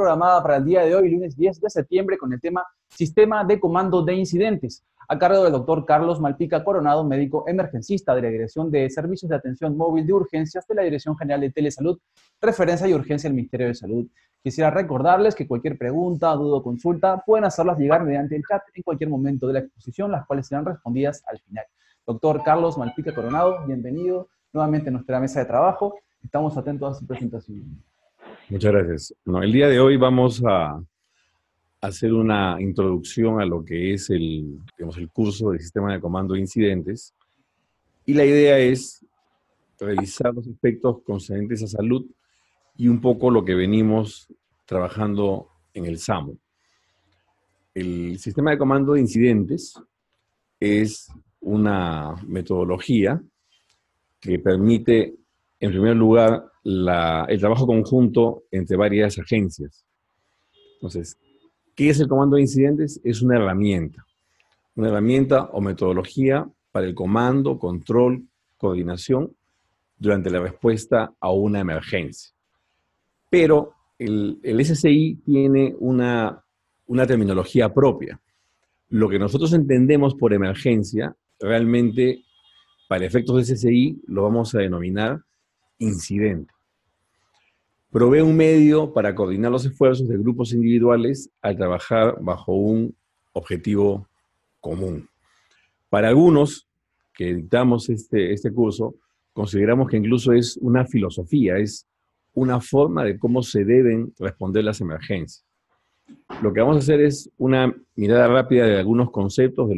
programada para el día de hoy, lunes 10 de septiembre, con el tema Sistema de Comando de Incidentes, a cargo del doctor Carlos Malpica Coronado, médico emergencista de la Dirección de Servicios de Atención Móvil de Urgencias de la Dirección General de Telesalud, Referencia y Urgencia del Ministerio de Salud. Quisiera recordarles que cualquier pregunta, duda o consulta pueden hacerlas llegar mediante el chat en cualquier momento de la exposición, las cuales serán respondidas al final. Doctor Carlos Malpica Coronado, bienvenido nuevamente a nuestra mesa de trabajo. Estamos atentos a su presentación. Muchas gracias. No, el día de hoy vamos a hacer una introducción a lo que es el curso del Sistema de Comando de Incidentes. Y la idea es revisar los aspectos concernientes a salud y un poco lo que venimos trabajando en el SAMU. El Sistema de Comando de Incidentes es una metodología que permite, en primer lugar, el trabajo conjunto entre varias agencias. Entonces, ¿qué es el comando de incidentes? Es una herramienta o metodología para el comando, control, coordinación durante la respuesta a una emergencia. Pero el SCI tiene una terminología propia. Lo que nosotros entendemos por emergencia, realmente, para efectos de SCI, lo vamos a denominar incidente. Provee un medio para coordinar los esfuerzos de grupos individuales al trabajar bajo un objetivo común. Para algunos que dictamos este curso, consideramos que incluso es una filosofía, es una forma de cómo se deben responder las emergencias. Lo que vamos a hacer es una mirada rápida de algunos conceptos, de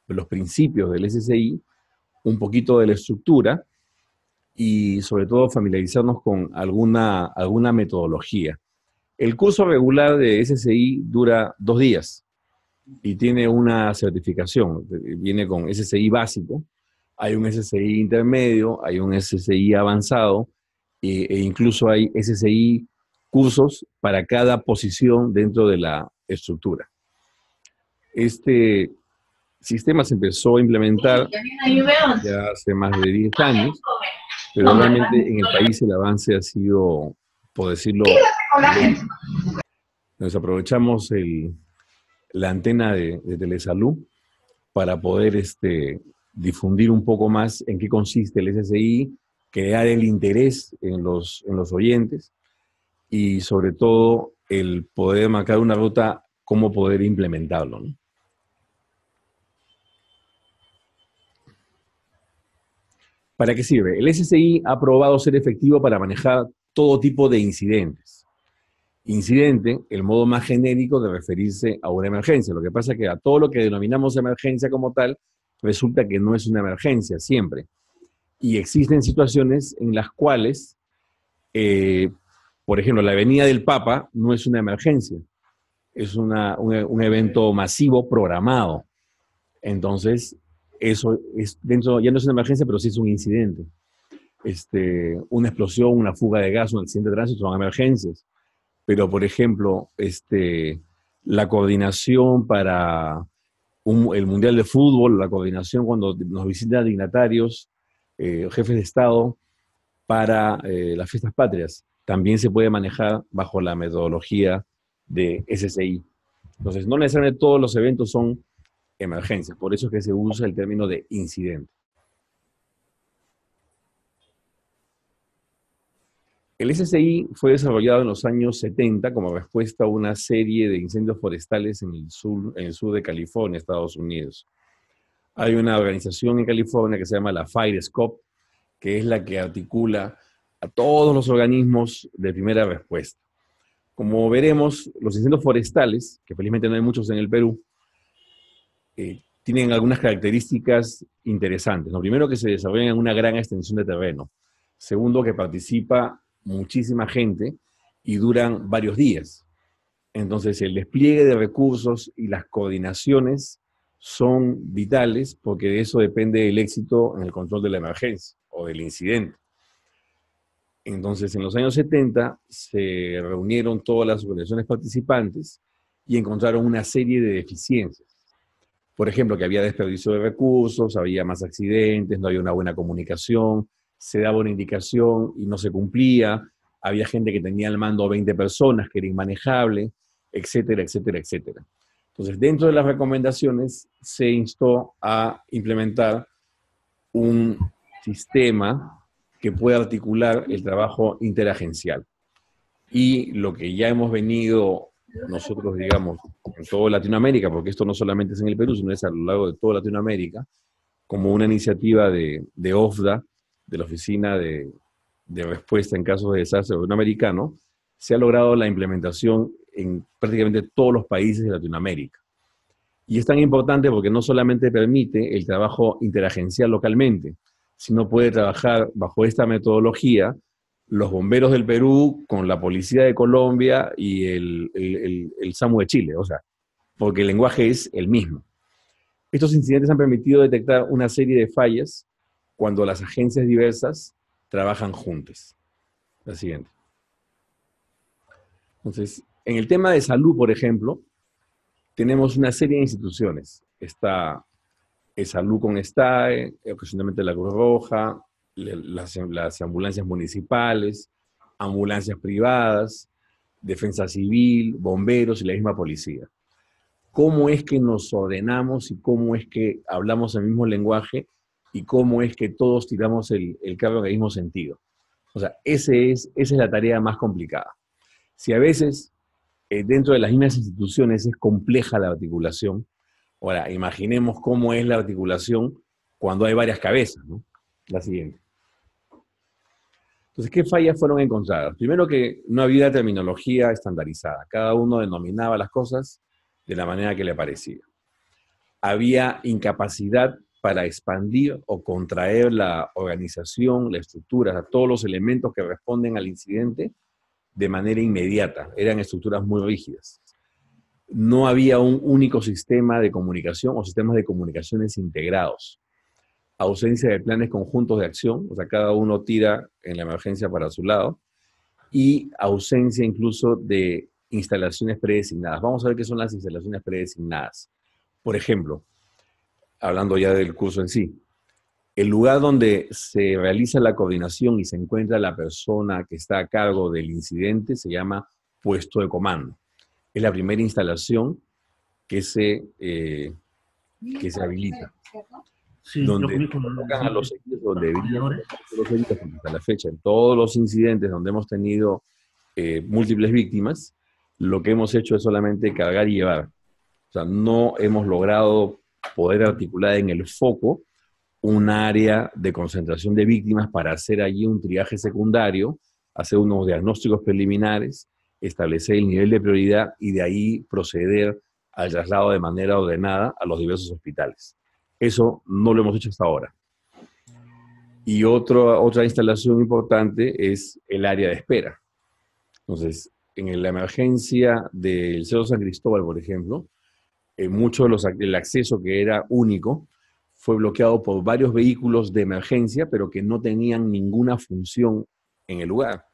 los principios del SCI, un poquito de la estructura, y sobre todo familiarizarnos con alguna metodología. El curso regular de SCI dura 2 días y tiene una certificación. Viene con SCI básico, hay un SCI intermedio, hay un SCI avanzado e incluso hay SCI cursos para cada posición dentro de la estructura. Este sistema se empezó a implementar ya hace más de 10 años. Pero realmente en el país el avance ha sido, por decirlo, nos aprovechamos la antena de Telesalud para poder difundir un poco más en qué consiste el SCI, crear el interés en los oyentes y sobre todo el poder marcar una ruta, cómo poder implementarlo, ¿no? ¿Para qué sirve? El SCI ha probado ser efectivo para manejar todo tipo de incidentes. Incidente, el modo más genérico de referirse a una emergencia. Lo que pasa es que a todo lo que denominamos emergencia como tal, resulta que no es una emergencia siempre. Y existen situaciones en las cuales, por ejemplo, la venida del Papa no es una emergencia, es un evento masivo programado. Entonces, eso es dentro, ya no es una emergencia, pero sí es un incidente. Una explosión, una fuga de gas, un accidente de tránsito son emergencias. Pero, por ejemplo, la coordinación para el Mundial de Fútbol, la coordinación cuando nos visitan dignatarios, jefes de Estado, para las fiestas patrias, también se puede manejar bajo la metodología de SCI. Entonces, no necesariamente todos los eventos son emergencias, por eso es que se usa el término de incidente. El SCI fue desarrollado en los años 70 como respuesta a una serie de incendios forestales en el sur de California, Estados Unidos. Hay una organización en California que se llama la FireScope, que es la que articula a todos los organismos de primera respuesta. Como veremos, los incendios forestales, que felizmente no hay muchos en el Perú, tienen algunas características interesantes. Lo primero, que se desarrollan en una gran extensión de terreno. Segundo, que participa muchísima gente y duran varios días. Entonces, el despliegue de recursos y las coordinaciones son vitales porque de eso depende el éxito en el control de la emergencia o del incidente. Entonces, en los años 70 se reunieron todas las organizaciones participantes y encontraron una serie de deficiencias. Por ejemplo, que había desperdicio de recursos, había más accidentes, no había una buena comunicación, se daba una indicación y no se cumplía, había gente que tenía al mando 20 personas, que era inmanejable, etcétera, etcétera, etcétera. Entonces, dentro de las recomendaciones se instó a implementar un sistema que pueda articular el trabajo interagencial. Y lo que ya hemos venido nosotros, digamos, en toda Latinoamérica, porque esto no solamente es en el Perú, sino es a lo largo de toda Latinoamérica, como una iniciativa de OFDA, de la Oficina de Respuesta en Casos de Desastre Latinoamericano, se ha logrado la implementación en prácticamente todos los países de Latinoamérica. Y es tan importante porque no solamente permite el trabajo interagencial localmente, sino puede trabajar bajo esta metodología los bomberos del Perú con la policía de Colombia y el SAMU de Chile, o sea, porque el lenguaje es el mismo. Estos incidentes han permitido detectar una serie de fallas cuando las agencias diversas trabajan juntas. La siguiente. Entonces, en el tema de salud, por ejemplo, tenemos una serie de instituciones. Está Salud con STAE, ocasionalmente la Cruz Roja, las ambulancias municipales, ambulancias privadas, defensa civil, bomberos y la misma policía. ¿Cómo es que nos ordenamos y cómo es que hablamos el mismo lenguaje y cómo es que todos tiramos el carro en el mismo sentido? O sea, esa es la tarea más complicada. Si a veces dentro de las mismas instituciones es compleja la articulación, ahora imaginemos cómo es la articulación cuando hay varias cabezas, ¿no? La siguiente. Entonces, ¿qué fallas fueron encontradas? Primero que no había terminología estandarizada. Cada uno denominaba las cosas de la manera que le parecía. Había incapacidad para expandir o contraer la organización, la estructura, todos los elementos que responden al incidente de manera inmediata. Eran estructuras muy rígidas. No había un único sistema de comunicación o sistemas de comunicaciones integrados. Ausencia de planes conjuntos de acción, o sea, cada uno tira en la emergencia para su lado, y ausencia incluso de instalaciones predesignadas. Vamos a ver qué son las instalaciones predesignadas. Por ejemplo, hablando ya del curso en sí, el lugar donde se realiza la coordinación y se encuentra la persona que está a cargo del incidente se llama puesto de comando. Es la primera instalación que se habilita. Sí, donde colocan a los heridos donde deberían los heridos, porque hasta la fecha, en todos los incidentes donde hemos tenido múltiples víctimas, lo que hemos hecho es solamente cargar y llevar. O sea, no hemos logrado poder articular en el foco un área de concentración de víctimas para hacer allí un triaje secundario, hacer unos diagnósticos preliminares, establecer el nivel de prioridad y de ahí proceder al traslado de manera ordenada a los diversos hospitales. Eso no lo hemos hecho hasta ahora. Y otra instalación importante es el área de espera. Entonces, en la emergencia del Cerro San Cristóbal, por ejemplo, el acceso que era único fue bloqueado por varios vehículos de emergencia, pero que no tenían ninguna función en el lugar,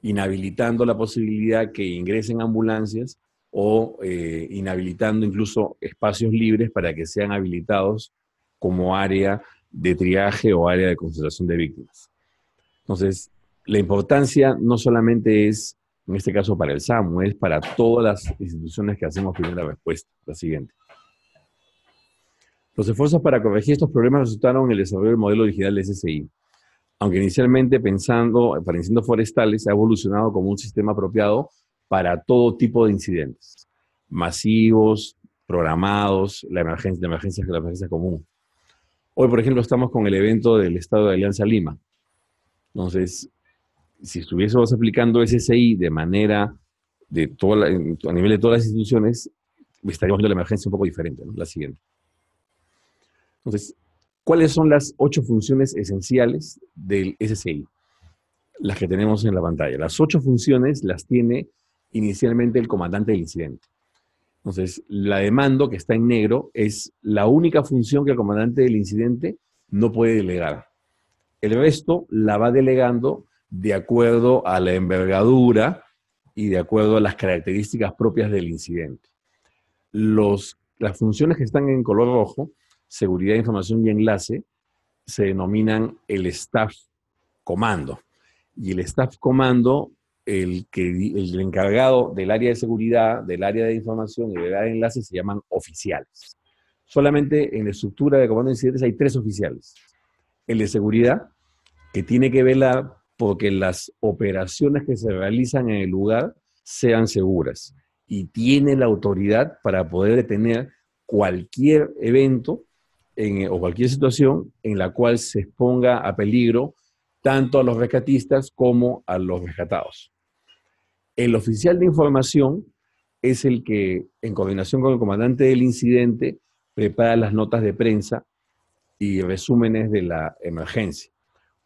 inhabilitando la posibilidad que ingresen ambulancias o inhabilitando incluso espacios libres para que sean habilitados como área de triaje o área de concentración de víctimas. Entonces, la importancia no solamente es, en este caso para el SAMU, es para todas las instituciones que hacemos primera respuesta. La siguiente. Los esfuerzos para corregir estos problemas resultaron en el desarrollo del modelo original de SSI. Aunque inicialmente para incendios forestales, ha evolucionado como un sistema apropiado para todo tipo de incidentes, masivos, programados, la emergencia común. Hoy, por ejemplo, estamos con el evento del Estado de Alianza Lima. Entonces, si estuviésemos aplicando SSI de manera a nivel de todas las instituciones, estaríamos viendo la emergencia un poco diferente, ¿no? La siguiente. Entonces, ¿cuáles son las 8 funciones esenciales del SSI? Las que tenemos en la pantalla. Las 8 funciones las tiene inicialmente el comandante del incidente. Entonces, la de mando, que está en negro, es la única función que el comandante del incidente no puede delegar. El resto la va delegando de acuerdo a la envergadura y de acuerdo a las características propias del incidente. Las funciones que están en color rojo, seguridad, información y enlace, se denominan el staff comando. y el staff comando, el encargado del área de seguridad, del área de información y del área de enlace se llaman oficiales. Solamente en la estructura de comando de incidentes hay 3 oficiales. El de seguridad, que tiene que velar porque las operaciones que se realizan en el lugar sean seguras y tiene la autoridad para poder detener cualquier evento o cualquier situación en la cual se exponga a peligro tanto a los rescatistas como a los rescatados. El oficial de información es el que, en coordinación con el comandante del incidente, prepara las notas de prensa y resúmenes de la emergencia.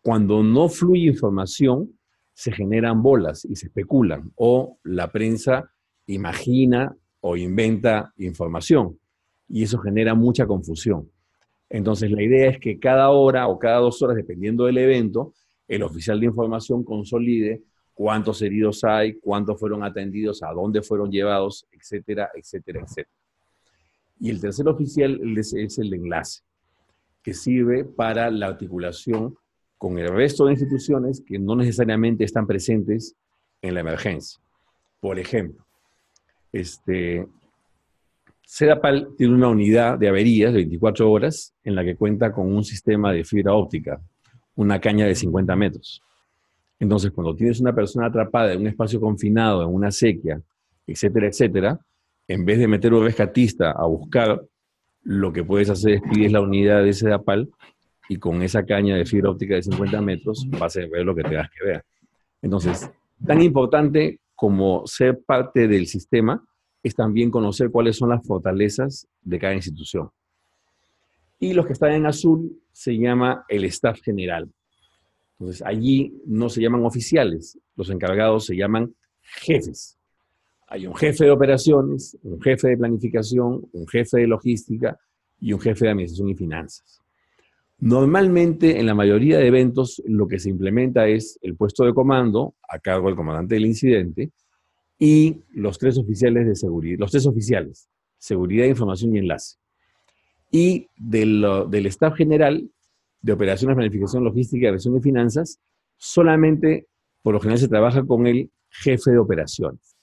Cuando no fluye información, se generan bolas y se especulan, o la prensa imagina o inventa información, y eso genera mucha confusión. Entonces, la idea es que cada hora o cada 2 horas, dependiendo del evento, el oficial de información consolide cuántos heridos hay, cuántos fueron atendidos, a dónde fueron llevados, etcétera, etcétera, etcétera. Y el tercer oficial es el enlace, que sirve para la articulación con el resto de instituciones que no necesariamente están presentes en la emergencia. Por ejemplo, Sedapal tiene una unidad de averías de 24 horas en la que cuenta con un sistema de fibra óptica, una caña de 50 metros. Entonces, cuando tienes una persona atrapada en un espacio confinado, en una sequía, etcétera, etcétera, en vez de meter un rescatista a buscar, lo que puedes hacer es pides la unidad de Sedapal y con esa caña de fibra óptica de 50 metros vas a ver lo que tengas que ver. Entonces, tan importante como ser parte del sistema es también conocer cuáles son las fortalezas de cada institución. Y los que están en azul se llama el staff general. Entonces, allí no se llaman oficiales, los encargados se llaman jefes. Hay un jefe de operaciones, un jefe de planificación, un jefe de logística y un jefe de administración y finanzas. Normalmente, en la mayoría de eventos, lo que se implementa es el puesto de comando a cargo del comandante del incidente y los 3 oficiales de seguridad, los 3 oficiales, seguridad, información y enlace. Y del staff general de operaciones, planificación, logística, administración y finanzas, solamente, por lo general, se trabaja con el jefe de operaciones.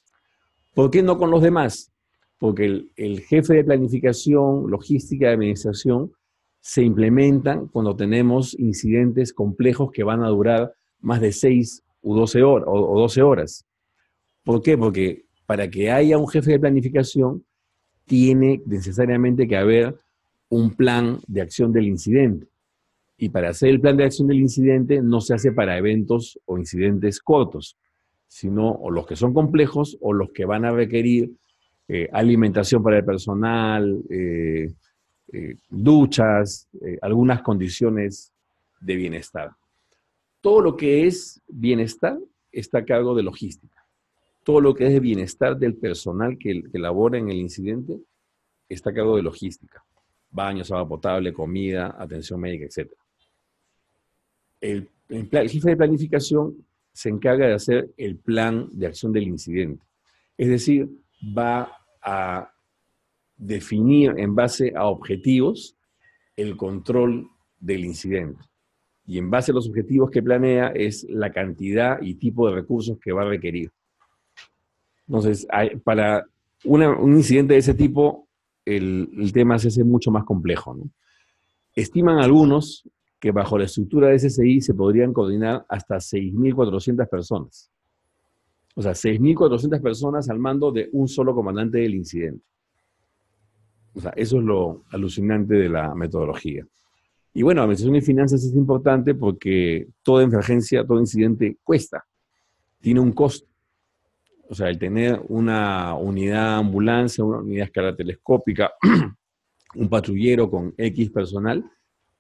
¿Por qué no con los demás? Porque el jefe de planificación, logística y administración se implementan cuando tenemos incidentes complejos que van a durar más de 6 o 12 horas, o 12 horas. ¿Por qué? Porque para que haya un jefe de planificación, tiene necesariamente que haber un plan de acción del incidente. Y para hacer el plan de acción del incidente no se hace para eventos o incidentes cortos, sino o los que son complejos o los que van a requerir alimentación para el personal, duchas, algunas condiciones de bienestar. Todo lo que es bienestar está a cargo de logística. Todo lo que es de bienestar del personal que labora en el incidente está a cargo de logística. Baños, agua potable, comida, atención médica, etc. El jefe de planificación se encarga de hacer el plan de acción del incidente. Es decir, va a definir en base a objetivos el control del incidente. Y en base a los objetivos que planea es la cantidad y tipo de recursos que va a requerir. Entonces, para un incidente de ese tipo, el tema se hace mucho más complejo, ¿no? Estiman algunos que bajo la estructura de SSI se podrían coordinar hasta 6.400 personas. O sea, 6.400 personas al mando de un solo comandante del incidente. O sea, eso es lo alucinante de la metodología. Y bueno, administración y finanzas es importante porque toda emergencia, todo incidente cuesta, tiene un costo. O sea, el tener una unidad ambulancia, una unidad a escala telescópica, un patrullero con X personal,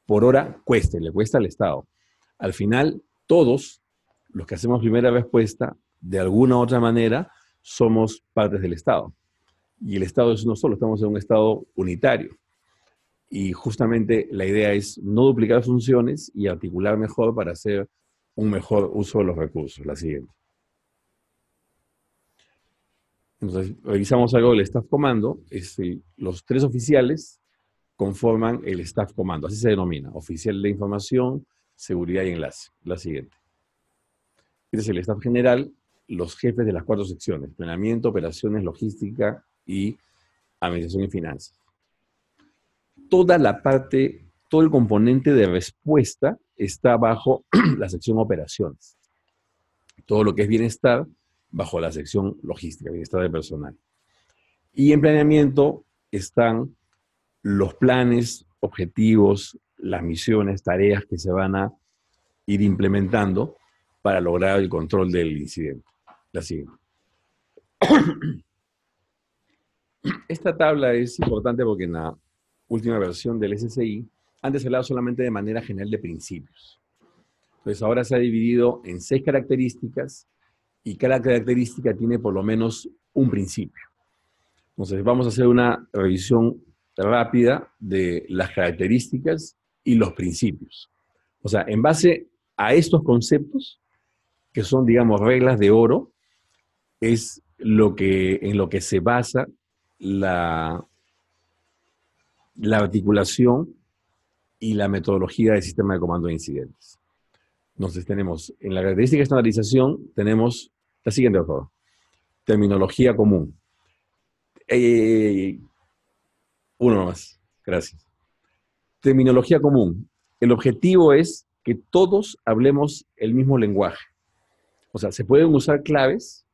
por hora cuesta, le cuesta al Estado. Al final, todos los que hacemos primera respuesta, de alguna u otra manera, somos partes del Estado. Y el Estado es uno solo, estamos en un Estado unitario. Y justamente la idea es no duplicar funciones y articular mejor para hacer un mejor uso de los recursos. La siguiente. Entonces, revisamos algo del Staff Comando. Los 3 oficiales conforman el Staff Comando, así se denomina, oficial de información, seguridad y enlace. La siguiente. Este es el staff general, los jefes de las 4 secciones: planeamiento, operaciones, logística y administración y finanzas. Toda la parte, todo el componente de respuesta está bajo la sección operaciones. Todo lo que es bienestar, bajo la sección logística, bienestar del personal. Y en planeamiento están los planes, objetivos, las misiones, tareas que se van a ir implementando para lograr el control del incidente. La siguiente. Esta tabla es importante porque en la última versión del SSI, antes se hablaba solamente de manera general de principios. Entonces ahora se ha dividido en 6 características y cada característica tiene por lo menos un principio. Entonces vamos a hacer una revisión rápida de las características y los principios. O sea, en base a estos conceptos, que son, digamos, reglas de oro, es en lo que se basa la articulación y la metodología del sistema de comando de incidentes. Entonces tenemos, en la característica de estandarización, tenemos la siguiente, por favor. Terminología común. Uno más, gracias. Terminología común. El objetivo es que todos hablemos el mismo lenguaje. O sea, se pueden usar claves,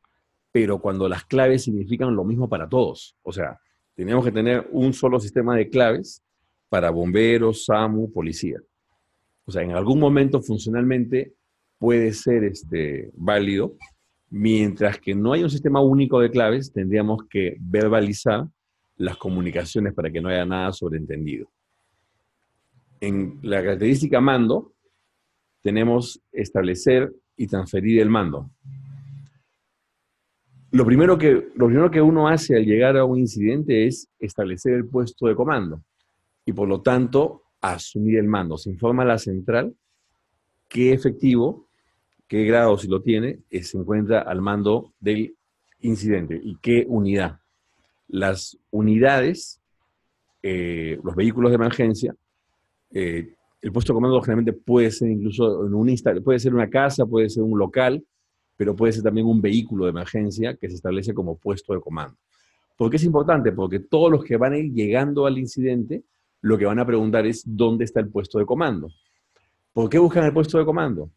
pero cuando las claves significan lo mismo para todos. O sea, tenemos que tener un solo sistema de claves para bomberos, SAMU, policía. O sea, en algún momento funcionalmente puede ser válido, mientras que no hay un sistema único de claves, tendríamos que verbalizar las comunicaciones para que no haya nada sobreentendido. En la característica mando, tenemos establecer y transferir el mando. Lo primero que uno hace al llegar a un incidente es establecer el puesto de comando y por lo tanto asumir el mando. Se informa a la central qué efectivo, qué grado si lo tiene, se encuentra al mando del incidente y qué unidad. Las unidades, los vehículos de emergencia, el puesto de comando generalmente puede ser incluso puede ser una casa, puede ser un local, pero puede ser también un vehículo de emergencia que se establece como puesto de comando. ¿Por qué es importante? Porque todos los que van a ir llegando al incidente, lo que van a preguntar es ¿dónde está el puesto de comando? ¿Por qué buscan el puesto de comando?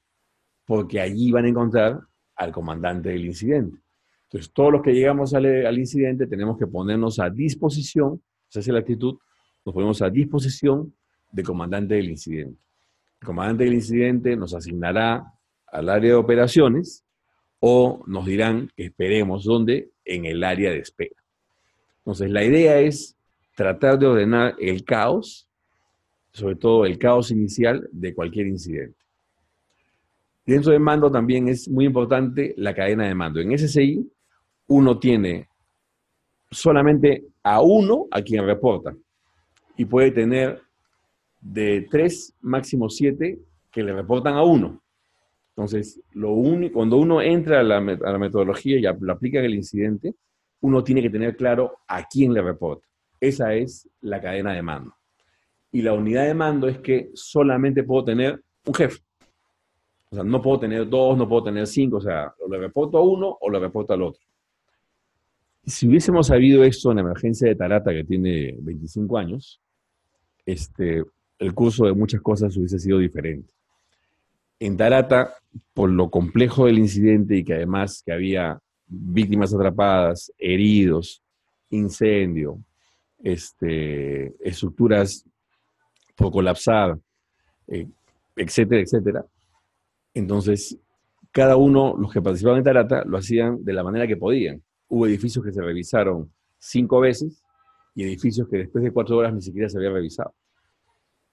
Porque allí van a encontrar al comandante del incidente. Entonces, todos los que llegamos al incidente tenemos que ponernos a disposición, esa es la actitud, nos ponemos a disposición del comandante del incidente. El comandante del incidente nos asignará al área de operaciones o nos dirán que esperemos dónde, en el área de espera. Entonces, la idea es tratar de ordenar el caos, sobre todo el caos inicial de cualquier incidente. Dentro del mando también es muy importante la cadena de mando. En SSI, uno tiene solamente a uno a quien reporta y puede tener de 3, máximo 7 que le reportan a uno. Entonces, cuando uno entra a la metodología y lo aplica en el incidente, uno tiene que tener claro a quién le reporta. Esa es la cadena de mando. Y la unidad de mando es que solamente puedo tener un jefe. O sea, no puedo tener 2, no puedo tener 5, o sea, o le reporto a uno o le reporto al otro. Si hubiésemos sabido esto en la emergencia de Tarata, que tiene 25 años, el curso de muchas cosas hubiese sido diferente. En Tarata, por lo complejo del incidente y que además que había víctimas atrapadas, heridos, incendio, estructuras por colapsar, etcétera, etcétera. Entonces, cada uno, los que participaban en Tarata, lo hacían de la manera que podían. Hubo edificios que se revisaron 5 veces y edificios que después de 4 horas ni siquiera se habían revisado,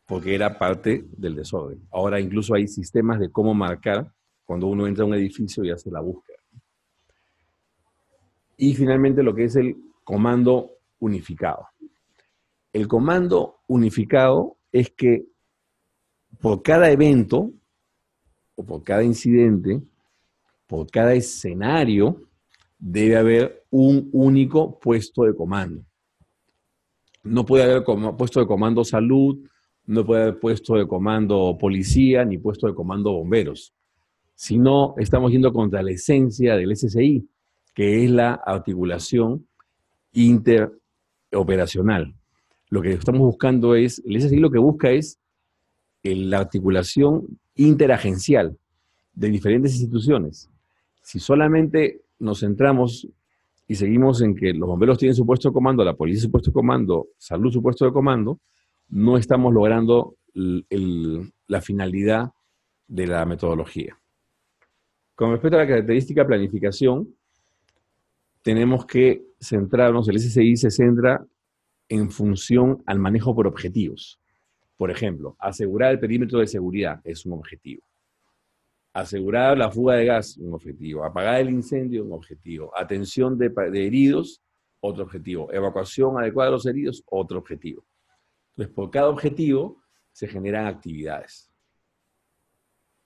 porque era parte del desorden. Ahora incluso hay sistemas de cómo marcar cuando uno entra a un edificio y hace la búsqueda. Y finalmente lo que es el comando unificado. El comando unificado es que por cada evento, o por cada incidente, por cada escenario, debe haber un único puesto de comando. No puede haber puesto de comando salud, no puede haber puesto de comando policía, ni puesto de comando bomberos. sino estamos yendo contra la esencia del SSI, que es la articulación interoperacional. Lo que estamos buscando es, el SSI lo que busca es la articulación interagencial de diferentes instituciones. Si solamente nos centramos y seguimos en que los bomberos tienen su puesto de comando, la policía su puesto de comando, salud su puesto de comando, no estamos logrando la finalidad de la metodología. Con respecto a la característica planificación, tenemos que centrarnos, el SSI se centra en función al manejo por objetivos. Por ejemplo, asegurar el perímetro de seguridad es un objetivo. Asegurar la fuga de gas, un objetivo. Apagar el incendio, un objetivo. Atención de heridos, otro objetivo. Evacuación adecuada de los heridos, otro objetivo. Entonces, por cada objetivo se generan actividades.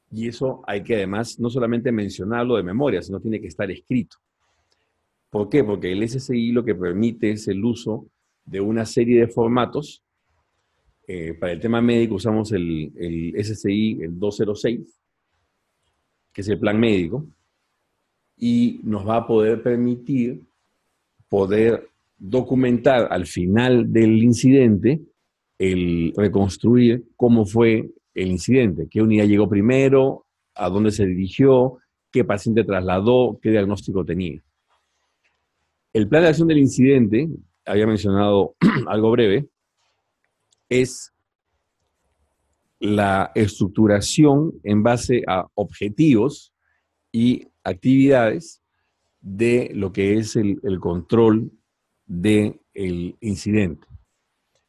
Y eso hay que además no solamente mencionarlo de memoria, sino tiene que estar escrito. ¿Por qué? Porque el SSI lo que permite es el uso de una serie de formatos. Para el tema médico usamos el SSI, el 206, que es el plan médico, y nos va a poder permitir poder documentar al final del incidente, el reconstruir cómo fue el incidente, qué unidad llegó primero, a dónde se dirigió, qué paciente trasladó, qué diagnóstico tenía. El plan de acción del incidente, había mencionado algo breve, es la estructuración en base a objetivos y actividades de lo que es el control del incidente.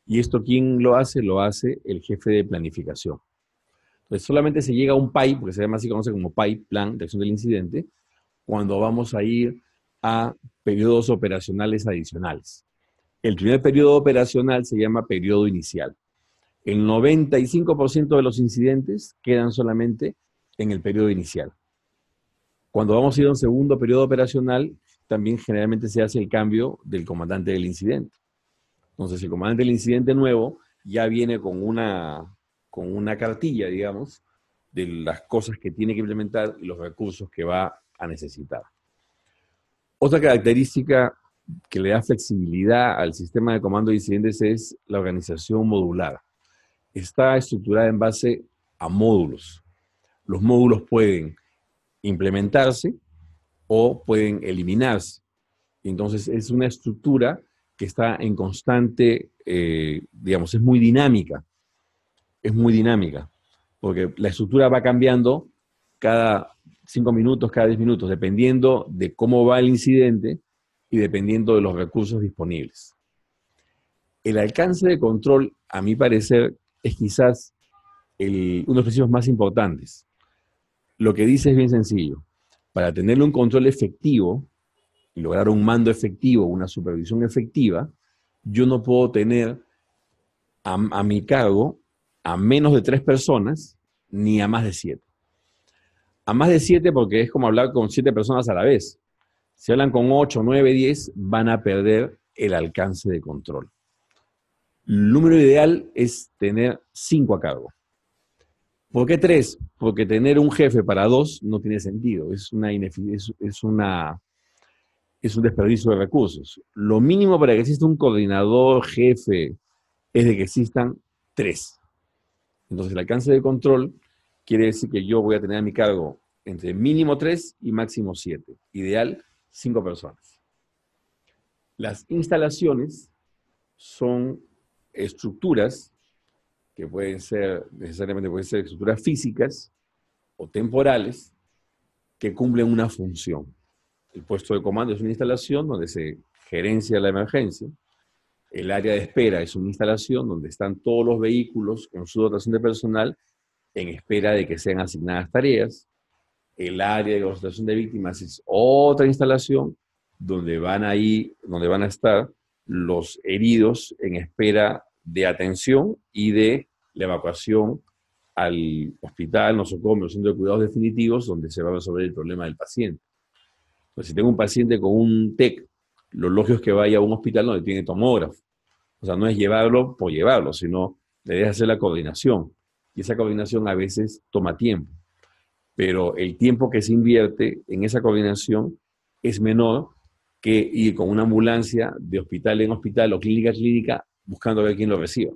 ¿Y esto quién lo hace? Lo hace el jefe de planificación. Entonces solamente se llega a un PAI, porque se llama así, conoce como PAI, Plan de Acción del Incidente, cuando vamos a ir a periodos operacionales adicionales. El primer periodo operacional se llama periodo inicial. El 95% de los incidentes quedan solamente en el periodo inicial. Cuando vamos a ir a un segundo periodo operacional, también generalmente se hace el cambio del comandante del incidente. Entonces, el comandante del incidente nuevo ya viene con una cartilla, digamos, de las cosas que tiene que implementar y los recursos que va a necesitar. Otra característica que le da flexibilidad al sistema de comando de incidentes es la organización modular. Está estructurada en base a módulos. Los módulos pueden implementarse o pueden eliminarse. Entonces, es una estructura que está en constante, digamos, es muy dinámica. Es muy dinámica, porque la estructura va cambiando cada 5 minutos, cada 10 minutos, dependiendo de cómo va el incidente y dependiendo de los recursos disponibles. El alcance de control, a mi parecer, es quizás uno de los principios más importantes. Lo que dice es bien sencillo. Para tener un control efectivo y lograr un mando efectivo, una supervisión efectiva, yo no puedo tener a mi cargo a menos de 3 personas ni a más de 7. A más de 7 porque es como hablar con 7 personas a la vez. Si hablan con 8, 9, 10, van a perder el alcance de control. El número ideal es tener 5 a cargo. ¿Por qué 3? Porque tener un jefe para 2 no tiene sentido. Es un desperdicio de recursos. Lo mínimo para que exista un coordinador, jefe, es de que existan 3. Entonces el alcance de control quiere decir que yo voy a tener a mi cargo entre mínimo 3 y máximo 7. Ideal, 5 personas. Las instalaciones son estructuras que necesariamente pueden ser estructuras físicas o temporales que cumplen una función. El puesto de comando es una instalación donde se gerencia la emergencia. El área de espera es una instalación donde están todos los vehículos con su dotación de personal en espera de que sean asignadas tareas. El área de concentración de víctimas es otra instalación donde van a estar los heridos en espera de atención y de la evacuación al hospital, nosocomio, centro de cuidados definitivos, donde se va a resolver el problema del paciente. Entonces, si tengo un paciente con un TEC, lo lógico es que vaya a un hospital donde tiene tomógrafo. O sea, no es llevarlo por llevarlo, sino le debes hacer la coordinación. Y esa coordinación a veces toma tiempo. pero el tiempo que se invierte en esa coordinación es menor que ir con una ambulancia de hospital en hospital o clínica a clínica buscando a ver quién lo reciba.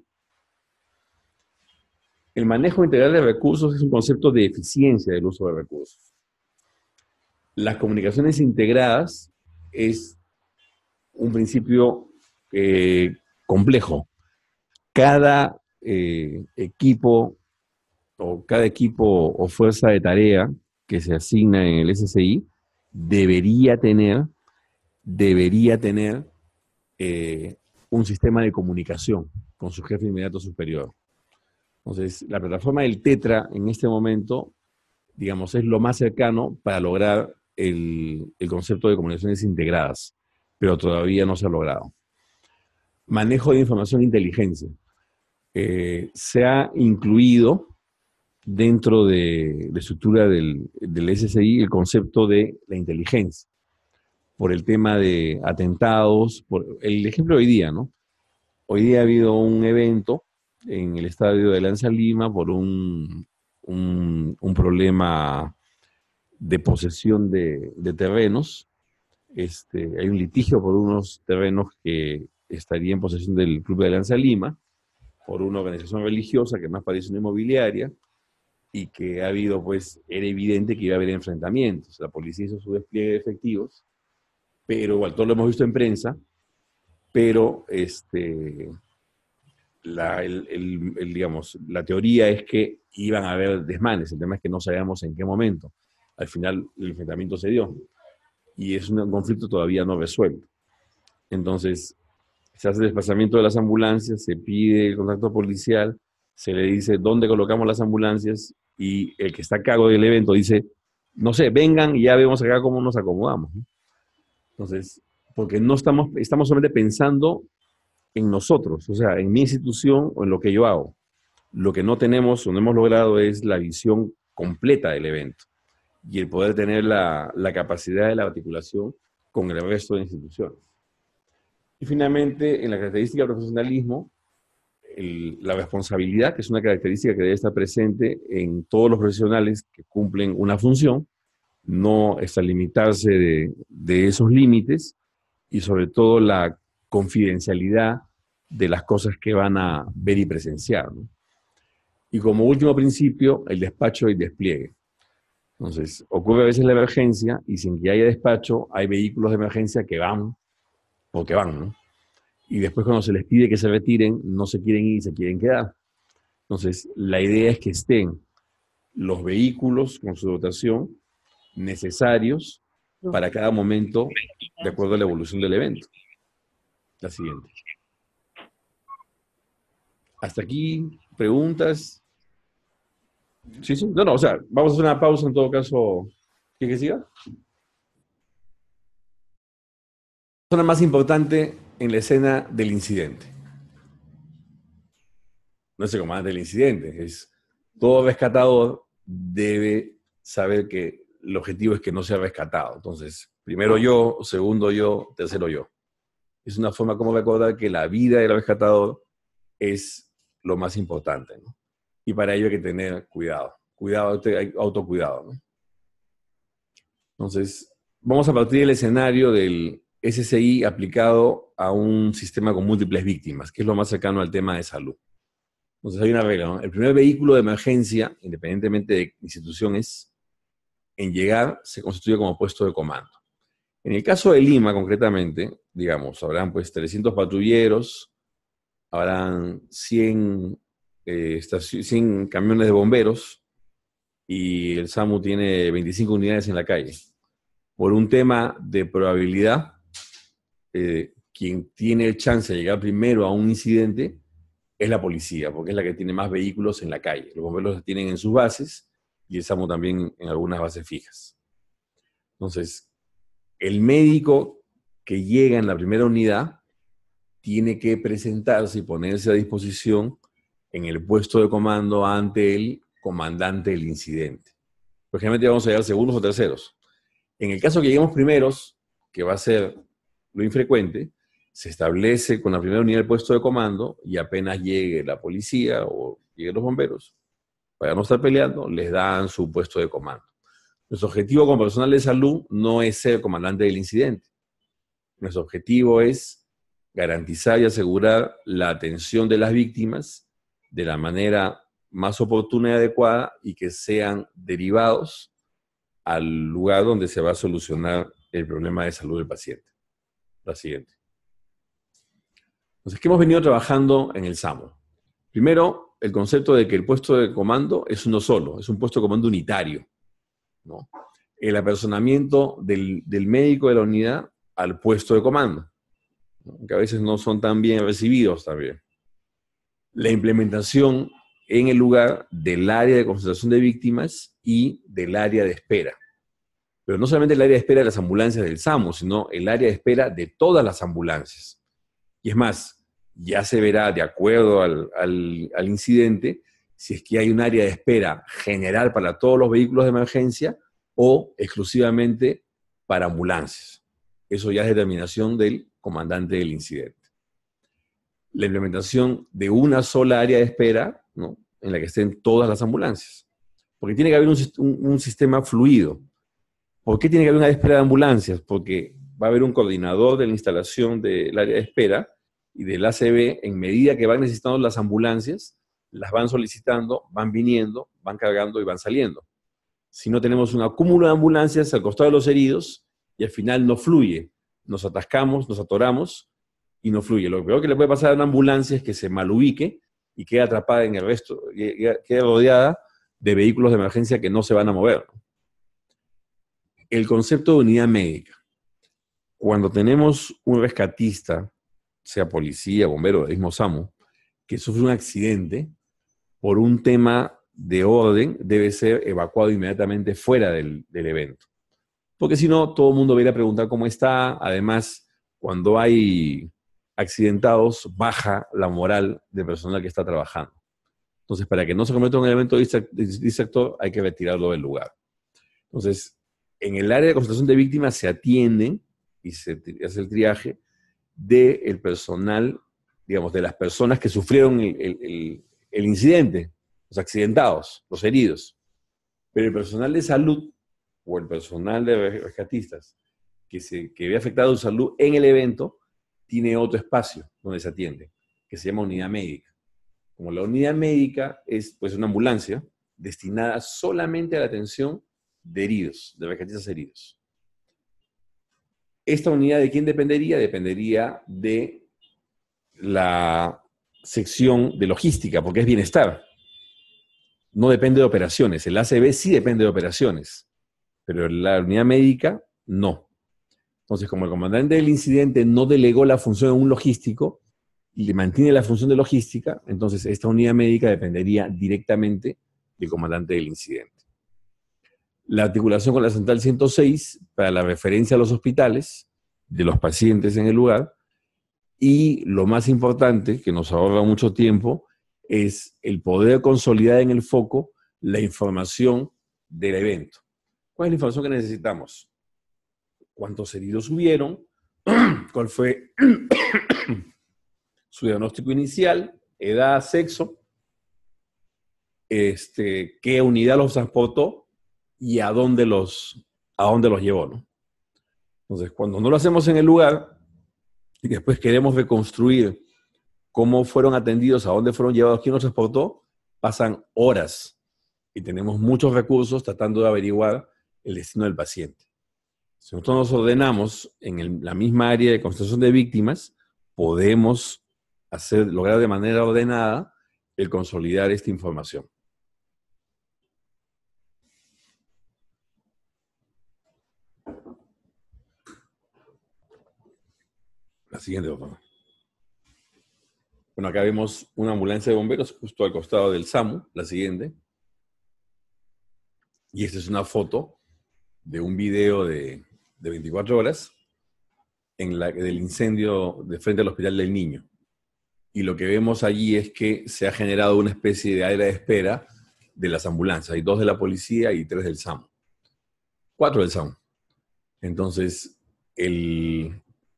El manejo integral de recursos es un concepto de eficiencia del uso de recursos. Las comunicaciones integradas es un principio complejo. Cada equipo o fuerza de tarea que se asigna en el SSI debería tener un sistema de comunicación con su jefe inmediato superior. Entonces, la plataforma del TETRA en este momento, digamos, es lo más cercano para lograr el concepto de comunicaciones integradas, pero todavía no se ha logrado. Manejo de información e inteligencia. Se ha incluido dentro de la estructura del SSI el concepto de la inteligencia, por el tema de atentados, por el ejemplo de hoy día, ¿no? Hoy día ha habido un evento en el estadio de Alianza Lima por un problema de posesión de terrenos. Hay un litigio por unos terrenos que estaría en posesión del Club de Alianza Lima, por una organización religiosa que más parece una inmobiliaria, y que ha habido, pues, era evidente que iba a haber enfrentamientos. La policía hizo su despliegue de efectivos, pero, igual, todo lo hemos visto en prensa, pero digamos, la teoría es que iban a haber desmanes. El tema es que no sabíamos en qué momento. Al final, el enfrentamiento se dio. Y es un conflicto todavía no resuelto. Entonces, se hace el desplazamiento de las ambulancias, se pide el contacto policial, se le dice dónde colocamos las ambulancias, y el que está a cargo del evento dice, no sé, vengan y ya vemos acá cómo nos acomodamos, ¿no? Entonces, porque no estamos solamente pensando en nosotros, o sea, en mi institución o en lo que yo hago. Lo que no tenemos o no hemos logrado es la visión completa del evento y el poder tener la capacidad de la articulación con el resto de instituciones. Y finalmente, en la característica del profesionalismo, la responsabilidad, que es una característica que debe estar presente en todos los profesionales que cumplen una función, no extralimitarse de esos límites, y sobre todo la confidencialidad de las cosas que van a ver y presenciar, ¿no? Y como último principio, el despacho y despliegue. Entonces, ocurre a veces la emergencia y sin que haya despacho, hay vehículos de emergencia que van porque van, ¿no? Y después, cuando se les pide que se retiren, no se quieren ir y se quieren quedar. Entonces, la idea es que estén los vehículos con su dotación necesarios para cada momento, de acuerdo a la evolución del evento. La siguiente. Hasta aquí, preguntas. Sí, sí. No, o sea, vamos a hacer una pausa en todo caso. ¿Quieres que siga? La persona más importante en la escena del incidente. No es el comandante del incidente, es todo rescatador debe saber que el objetivo es que no sea rescatado. Entonces, primero yo, segundo yo, tercero yo. Es una forma como recordar que la vida del rescatador es lo más importante, ¿no? Y para ello hay que tener cuidado. Cuidado, autocuidado, ¿no? Entonces, vamos a partir del escenario del SSI aplicado a un sistema con múltiples víctimas, que es lo más cercano al tema de salud. Entonces hay una regla, ¿no? El primer vehículo de emergencia, independientemente de instituciones, en llegar se constituye como puesto de comando. En el caso de Lima, concretamente, digamos, habrán pues 300 patrulleros, habrán 100 camiones de bomberos, y el SAMU tiene 25 unidades en la calle. Por un tema de probabilidad, quien tiene el chance de llegar primero a un incidente es la policía, porque es la que tiene más vehículos en la calle. Los bomberos los tienen en sus bases y el SAMU también en algunas bases fijas. Entonces, el médico que llega en la primera unidad tiene que presentarse y ponerse a disposición en el puesto de comando ante el comandante del incidente. Pues generalmente vamos a llegar segundos o terceros. En el caso que lleguemos primeros, que va a ser lo infrecuente, se establece con la primera unidad del puesto de comando y apenas llegue la policía o lleguen los bomberos, para no estar peleando, les dan su puesto de comando. Nuestro objetivo como personal de salud no es ser comandante del incidente. Nuestro objetivo es garantizar y asegurar la atención de las víctimas de la manera más oportuna y adecuada y que sean derivados al lugar donde se va a solucionar el problema de salud del paciente. La siguiente. Entonces, ¿qué hemos venido trabajando en el SAMU? Primero, el concepto de que el puesto de comando es uno solo, es un puesto de comando unitario, ¿no? El apersonamiento del médico de la unidad al puesto de comando, ¿no? Que a veces no son tan bien recibidos también. La implementación en el lugar del área de concentración de víctimas y del área de espera. Pero no solamente el área de espera de las ambulancias del SAMU, sino el área de espera de todas las ambulancias. Y es más, ya se verá de acuerdo al incidente si es que hay un área de espera general para todos los vehículos de emergencia o exclusivamente para ambulancias. Eso ya es determinación del comandante del incidente. La implementación de una sola área de espera, ¿no?, en la que estén todas las ambulancias. Porque tiene que haber un sistema fluido. ¿Por qué tiene que haber una área de espera de ambulancias? Porque va a haber un coordinador de la instalación del área de espera y del ACB, en medida que van necesitando las ambulancias, las van solicitando, van viniendo, van cargando y van saliendo. Si no, tenemos un acúmulo de ambulancias al costado de los heridos y al final no fluye. Nos atascamos, nos atoramos y no fluye. Lo peor que le puede pasar a una ambulancia es que se malubique y quede atrapada en el resto, quede rodeada de vehículos de emergencia que no se van a mover. El concepto de unidad médica. Cuando tenemos un rescatista, sea policía, bombero, del mismo SAMU, que sufre un accidente, por un tema de orden, debe ser evacuado inmediatamente fuera del evento. Porque si no, todo el mundo va a ir a preguntar cómo está. Además, cuando hay accidentados, baja la moral del personal que está trabajando. Entonces, para que no se cometa un elemento distractor, hay que retirarlo del lugar. Entonces, en el área de concentración de víctimas se atienden y se hace el triaje del personal, digamos, de las personas que sufrieron el incidente, los accidentados, los heridos. Pero el personal de salud o el personal de rescatistas que ve afectado su salud en el evento tiene otro espacio donde se atiende, que se llama unidad médica. Como la unidad médica es pues una ambulancia destinada solamente a la atención de heridos, de rescatistas heridos. ¿Esta unidad de quién dependería? Dependería de la sección de logística, porque es bienestar. No depende de operaciones. El ACB sí depende de operaciones, pero la unidad médica no. Entonces, como el comandante del incidente no delegó la función a un logístico y le mantiene la función de logística, entonces esta unidad médica dependería directamente del comandante del incidente. La articulación con la Central 106 para la referencia a los hospitales de los pacientes en el lugar, y lo más importante, que nos ahorra mucho tiempo, es el poder consolidar en el foco la información del evento. ¿Cuál es la información que necesitamos? ¿Cuántos heridos hubieron? ¿Cuál fue su diagnóstico inicial? ¿Edad, sexo? ¿Qué unidad los transportó? ¿Y a dónde los llevó, ¿no? Entonces, cuando no lo hacemos en el lugar y después queremos reconstruir cómo fueron atendidos, a dónde fueron llevados, quién los transportó, pasan horas y tenemos muchos recursos tratando de averiguar el destino del paciente. Si nosotros nos ordenamos en la misma área de concentración de víctimas, podemos lograr de manera ordenada el consolidar esta información. La siguiente, por favor. Bueno, acá vemos una ambulancia de bomberos justo al costado del SAMU, la siguiente. Y esta es una foto de un video de 24 horas del incendio de frente al Hospital del Niño. Y lo que vemos allí es que se ha generado una especie de área de espera de las ambulancias. Hay 2 de la policía y 3 del SAMU. 4 del SAMU. Entonces,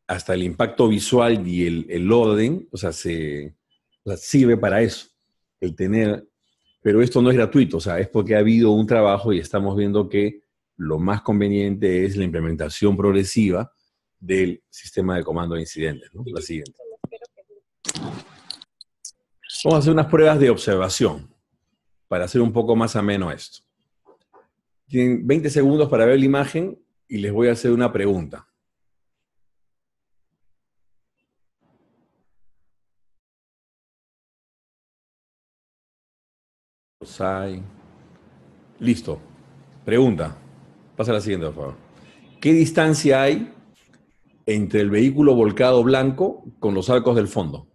hasta el impacto visual y el orden, o sea, sirve para eso, el tener. Pero esto no es gratuito, o sea, es porque ha habido un trabajo y estamos viendo que lo más conveniente es la implementación progresiva del sistema de comando de incidentes, ¿no? La siguiente. Vamos a hacer unas pruebas de observación para hacer un poco más ameno esto. Tienen 20 segundos para ver la imagen y les voy a hacer una pregunta. Listo. Pregunta. Pasa a la siguiente, por favor. ¿Qué distancia hay entre el vehículo volcado blanco con los arcos del fondo?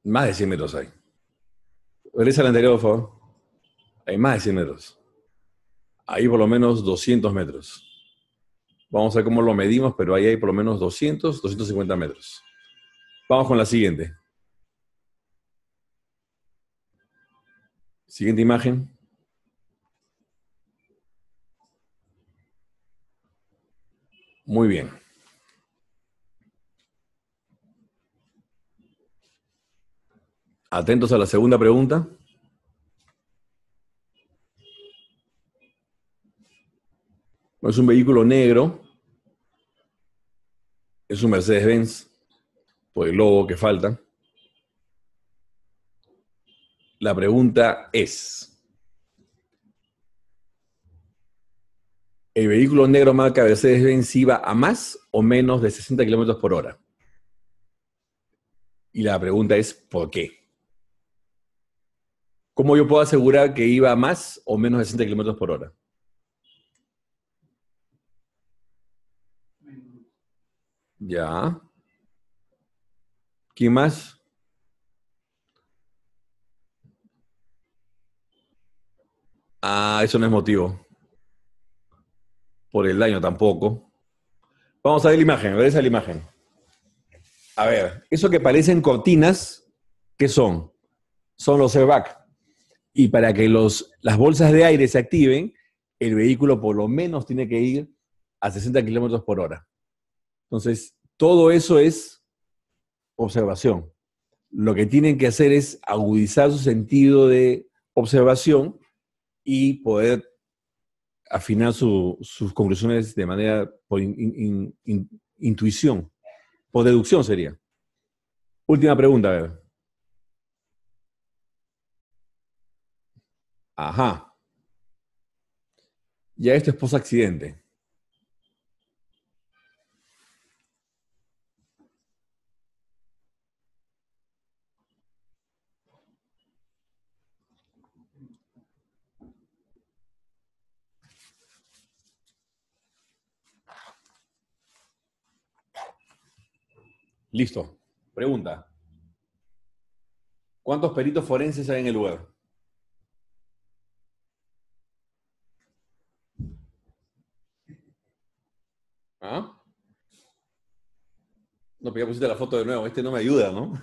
Más de 100 metros hay. Regresa al anterior, por favor. Hay más de 100 metros. Hay por lo menos 200 metros. Vamos a ver cómo lo medimos, pero ahí hay por lo menos 200, 250 metros. Vamos con la siguiente. Siguiente imagen. Muy bien. Atentos a la segunda pregunta. Es un vehículo negro. Es un Mercedes-Benz, por el logo que falta. La pregunta es, ¿el vehículo negro marca Mercedes-Benz iba a más o menos de 60 kilómetros por hora? Y la pregunta es, ¿por qué? ¿Cómo yo puedo asegurar que iba a más o menos de 60 kilómetros por hora? Ya. ¿Quién más? Ah, eso no es motivo. Por el daño tampoco. Vamos a ver la imagen, a ver esa la imagen. A ver, eso que parecen cortinas, ¿qué son? Son los airbags. Y para que las bolsas de aire se activen, el vehículo por lo menos tiene que ir a 60 kilómetros por hora. Entonces, todo eso es observación. Lo que tienen que hacer es agudizar su sentido de observación y poder afinar sus conclusiones de manera por intuición, por deducción sería. Última pregunta, a ver. Ajá. Ya esto es post-accidente. Listo. Pregunta. ¿Cuántos peritos forenses hay en el lugar? ¿Ah? No, pero ya pusiste la foto de nuevo. Este no me ayuda, ¿no?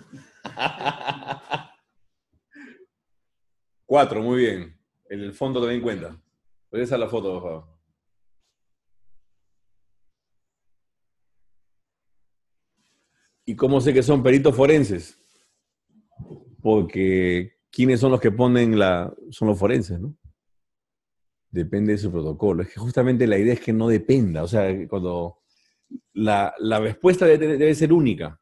4, muy bien. El fondo también cuenta. Regresa la foto, por favor. ¿Y cómo sé que son peritos forenses? Porque ¿quiénes son los que ponen son los forenses, ¿no? Depende de su protocolo. Es que justamente la idea es que no dependa. O sea, cuando la respuesta debe ser única.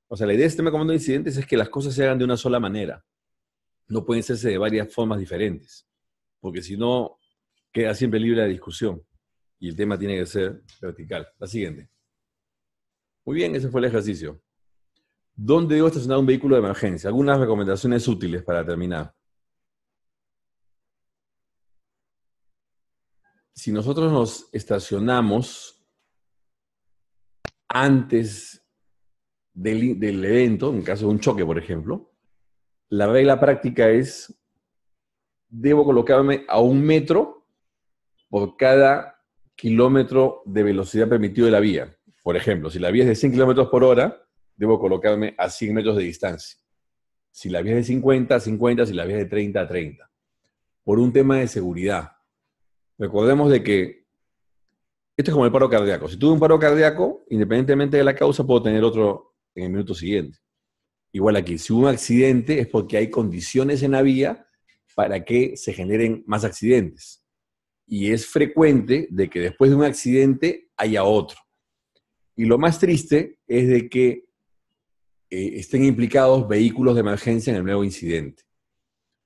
O sea, la idea del sistema de comando de incidentes es que las cosas se hagan de una sola manera. No pueden hacerse de varias formas diferentes. Porque si no, queda siempre libre la discusión. Y el tema tiene que ser vertical. La siguiente. Muy bien, ese fue el ejercicio. ¿Dónde debo estacionar un vehículo de emergencia? Algunas recomendaciones útiles para terminar. Si nosotros nos estacionamos antes del evento, en caso de un choque, por ejemplo, la regla práctica es, debo colocarme a 1 metro por cada kilómetro de velocidad permitido de la vía. Por ejemplo, si la vía es de 100 kilómetros por hora, debo colocarme a 100 metros de distancia. Si la vía es de 50, a 50, si la vía es de 30, a 30. Por un tema de seguridad. Recordemos de que Esto es como el paro cardíaco. Si tuve un paro cardíaco, independientemente de la causa, puedo tener otro en el minuto siguiente. Igual aquí, si hubo un accidente es porque hay condiciones en la vía para que se generen más accidentes. Y es frecuente de que después de un accidente haya otro. Y lo más triste es de que estén implicados vehículos de emergencia en el nuevo incidente.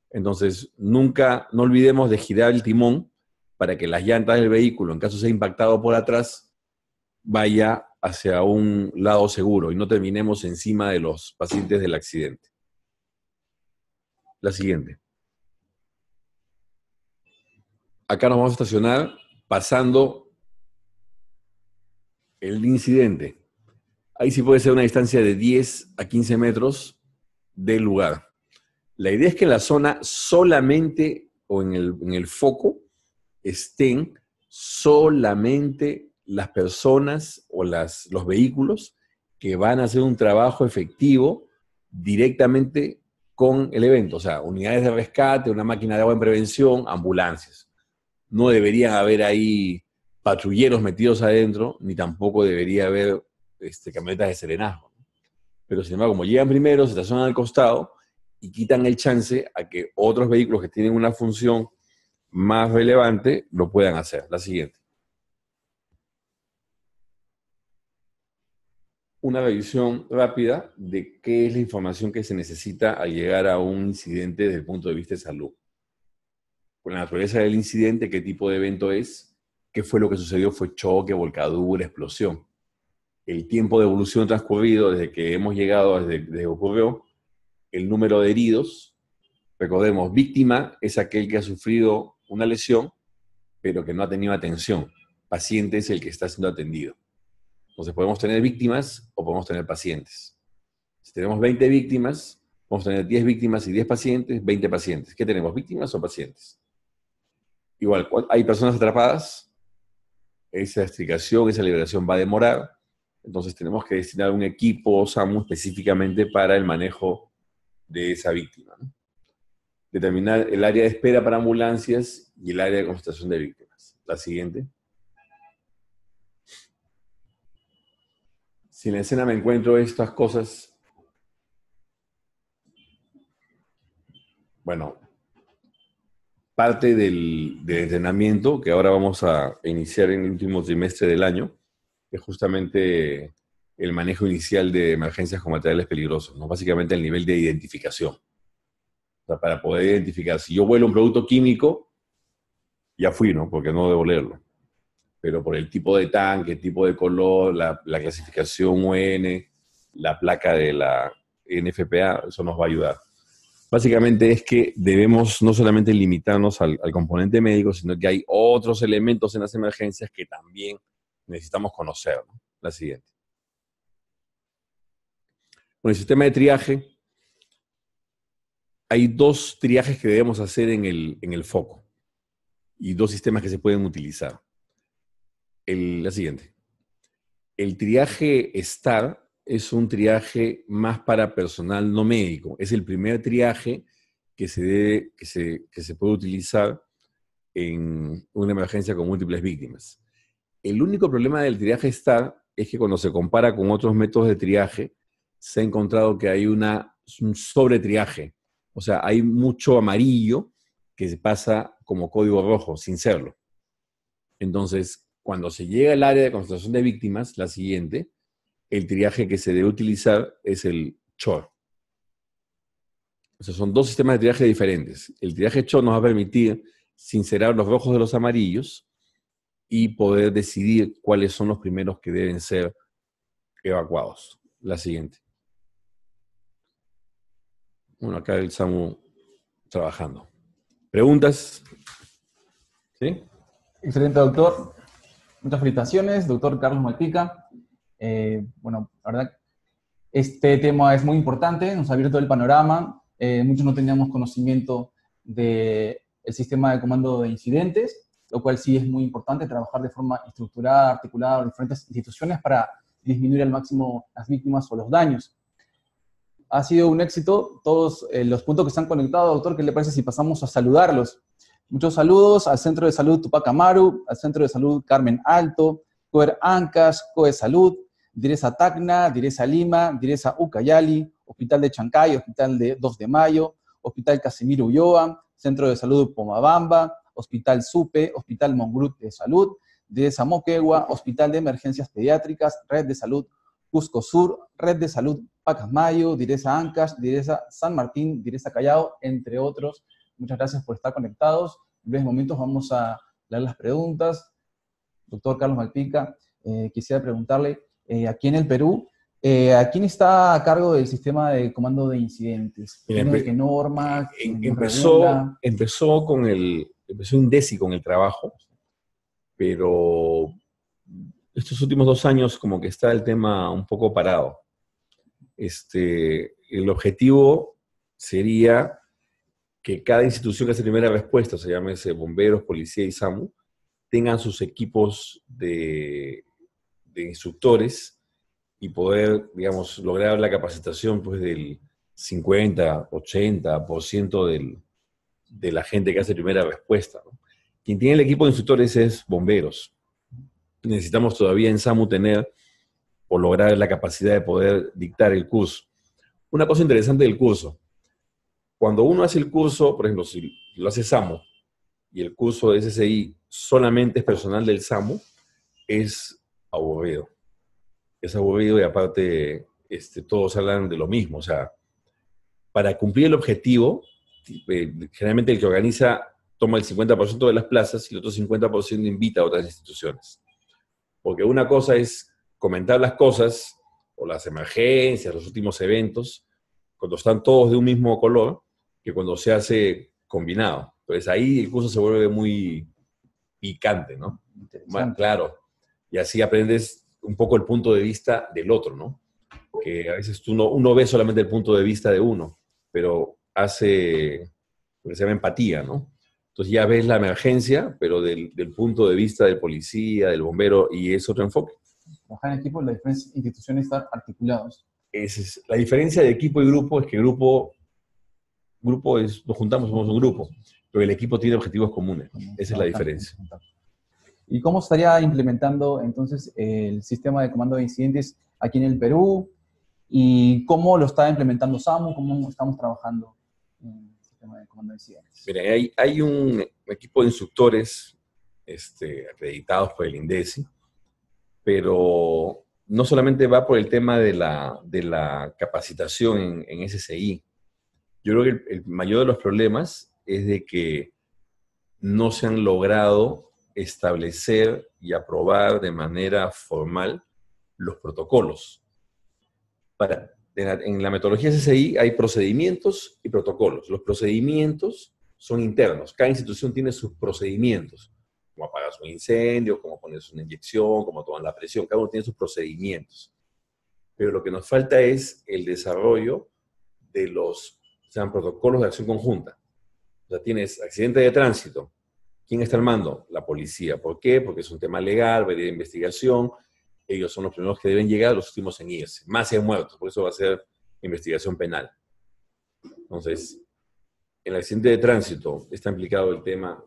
Entonces, nunca, no olvidemos de girar el timón para que las llantas del vehículo, en caso sea impactado por atrás, vaya hacia un lado seguro y no terminemos encima de los pacientes del accidente. La siguiente. Acá nos vamos a estacionar pasando el incidente. Ahí sí puede ser una distancia de 10 a 15 metros del lugar. La idea es que en la zona solamente, o en el foco, estén solamente las personas o los vehículos que van a hacer un trabajo efectivo directamente con el evento. O sea, unidades de rescate, una máquina de agua en prevención, ambulancias. No deberían haber ahí patrulleros metidos adentro, ni tampoco debería haber camionetas de serenazgo. Pero sin embargo, como llegan primero, se estacionan al costado y quitan el chance a que otros vehículos que tienen una función más relevante lo puedan hacer. La siguiente. Una revisión rápida de qué es la información que se necesita al llegar a un incidente desde el punto de vista de salud. Con la naturaleza del incidente, qué tipo de evento es, qué fue lo que sucedió, fue choque, volcadura, explosión. El tiempo de evolución transcurrido desde que hemos llegado, desde que ocurrió, el número de heridos. Recordemos, víctima es aquel que ha sufrido una lesión, pero que no ha tenido atención. Paciente es el que está siendo atendido. Entonces podemos tener víctimas o podemos tener pacientes. Si tenemos 20 víctimas, podemos tener 10 víctimas y 10 pacientes, 20 pacientes. ¿Qué tenemos, víctimas o pacientes? Igual, hay personas atrapadas, esa extricación, esa liberación va a demorar, entonces tenemos que destinar un equipo SAMU específicamente para el manejo de esa víctima, ¿no? Determinar el área de espera para ambulancias y el área de concentración de víctimas. La siguiente. Si en la escena me encuentro estas cosas, bueno, parte del entrenamiento que ahora vamos a iniciar en el último trimestre del año es justamente el manejo inicial de emergencias con materiales peligrosos, ¿no? Básicamente el nivel de identificación. O sea, para poder identificar, si yo vuelo un producto químico, ya fui, ¿no? Porque no debo leerlo. Pero por el tipo de tanque, el tipo de color, la clasificación UN, la placa de la NFPA, eso nos va a ayudar. Básicamente es que debemos no solamente limitarnos al componente médico, sino que hay otros elementos en las emergencias que también necesitamos conocer, ¿no? La siguiente. Bueno, el sistema de triaje, hay dos triajes que debemos hacer en el foco y dos sistemas que se pueden utilizar. La siguiente. El triaje STAR es un triaje más para personal no médico. Es el primer triaje que se puede utilizar en una emergencia con múltiples víctimas. El único problema del triaje STAR es que cuando se compara con otros métodos de triaje, se ha encontrado que hay un sobretriaje. O sea, hay mucho amarillo que se pasa como código rojo, sin serlo. Entonces, cuando se llega al área de concentración de víctimas, la siguiente, el triaje que se debe utilizar es el CHOR. O sea, son dos sistemas de triaje diferentes. El triaje CHOR nos va a permitir sincerar los rojos de los amarillos y poder decidir cuáles son los primeros que deben ser evacuados. La siguiente. Bueno, acá el SAMU trabajando. ¿Preguntas? ¿Sí? Excelente, doctor. Muchas felicitaciones, doctor Carlos Malpica. Bueno, la verdad, este tema es muy importante, nos ha abierto el panorama. Muchos no teníamos conocimiento del sistema de comando de incidentes, lo cual sí es muy importante, trabajar de forma estructurada, articulada con diferentes instituciones para disminuir al máximo las víctimas o los daños. Ha sido un éxito todos los puntos que están conectados, doctor. ¿Qué le parece si pasamos a saludarlos? Muchos saludos al Centro de Salud Tupac Amaru, al Centro de Salud Carmen Alto, Coer Ancash, COE Salud, Direza Tacna, Direza Lima, Direza Ucayali, Hospital de Chancay, Hospital de 2 de Mayo, Hospital Casimiro Ulloa, Centro de Salud Pomabamba, Hospital Supe, Hospital Mongrut de Salud, Direza Moquegua, Hospital de Emergencias Pediátricas, Red de Salud Cusco Sur, Red de Salud Pacasmayo, Direza Ancash, Direza San Martín, Direza Callao, entre otros. Muchas gracias por estar conectados. En breves momentos vamos a leer las preguntas. Doctor Carlos Malpica, quisiera preguntarle, aquí en el Perú, ¿a quién está a cargo del sistema de comando de incidentes? ¿Qué norma? Empezó INDECI con el trabajo, pero estos últimos 2 años como que está el tema un poco parado. El objetivo sería que cada institución que hace primera respuesta, se llámese bomberos, policía y SAMU, tengan sus equipos de instructores y poder, digamos, lograr la capacitación pues, del 50, 80% de la gente que hace primera respuesta, ¿no? Quien tiene el equipo de instructores es bomberos. Necesitamos todavía en SAMU tener o lograr la capacidad de poder dictar el curso. Una cosa interesante del curso, cuando uno hace el curso, por ejemplo, si lo hace SAMU y el curso de SSI solamente es personal del SAMU, es aburrido. Es aburrido y aparte todos hablan de lo mismo. O sea, para cumplir el objetivo, generalmente el que organiza toma el 50% de las plazas y el otro 50% invita a otras instituciones. Porque una cosa es comentar las cosas, o las emergencias, los últimos eventos, cuando están todos de un mismo color, que cuando se hace combinado. Entonces ahí el curso se vuelve muy picante, ¿no? Más claro. Y así aprendes un poco el punto de vista del otro, ¿no? Que a veces uno ve solamente el punto de vista de uno, pero hace lo que se llama empatía, ¿no? Entonces ya ves la emergencia, pero del punto de vista del policía, del bombero, y es otro enfoque. Trabajar en equipo, las diferentes instituciones están articulados. La diferencia de equipo y grupo es que grupo es, nos juntamos, somos un grupo, pero el equipo tiene objetivos comunes. Esa es la diferencia. ¿Y cómo estaría implementando entonces el sistema de comando de incidentes aquí en el Perú? ¿Y cómo lo está implementando SAMU? ¿Cómo estamos trabajando en el sistema de comando de incidentes? Mira, hay un equipo de instructores acreditados por el INDECI, pero no solamente va por el tema de la capacitación en SSI. Yo creo que el mayor de los problemas es de que no se han logrado establecer y aprobar de manera formal los protocolos. En la metodología SSI hay procedimientos y protocolos. Los procedimientos son internos. Cada institución tiene sus procedimientos. Cómo apagar un incendio, cómo ponerse una inyección, cómo tomar la presión. Cada uno tiene sus procedimientos. Pero lo que nos falta es el desarrollo de los protocolos de acción conjunta. O sea, tienes accidente de tránsito. ¿Quién está al mando? La policía. ¿Por qué? Porque es un tema legal, de investigación. Ellos son los primeros que deben llegar, los últimos en irse. Más si hay muertos, por eso va a ser investigación penal. Entonces, en el accidente de tránsito está implicado el tema,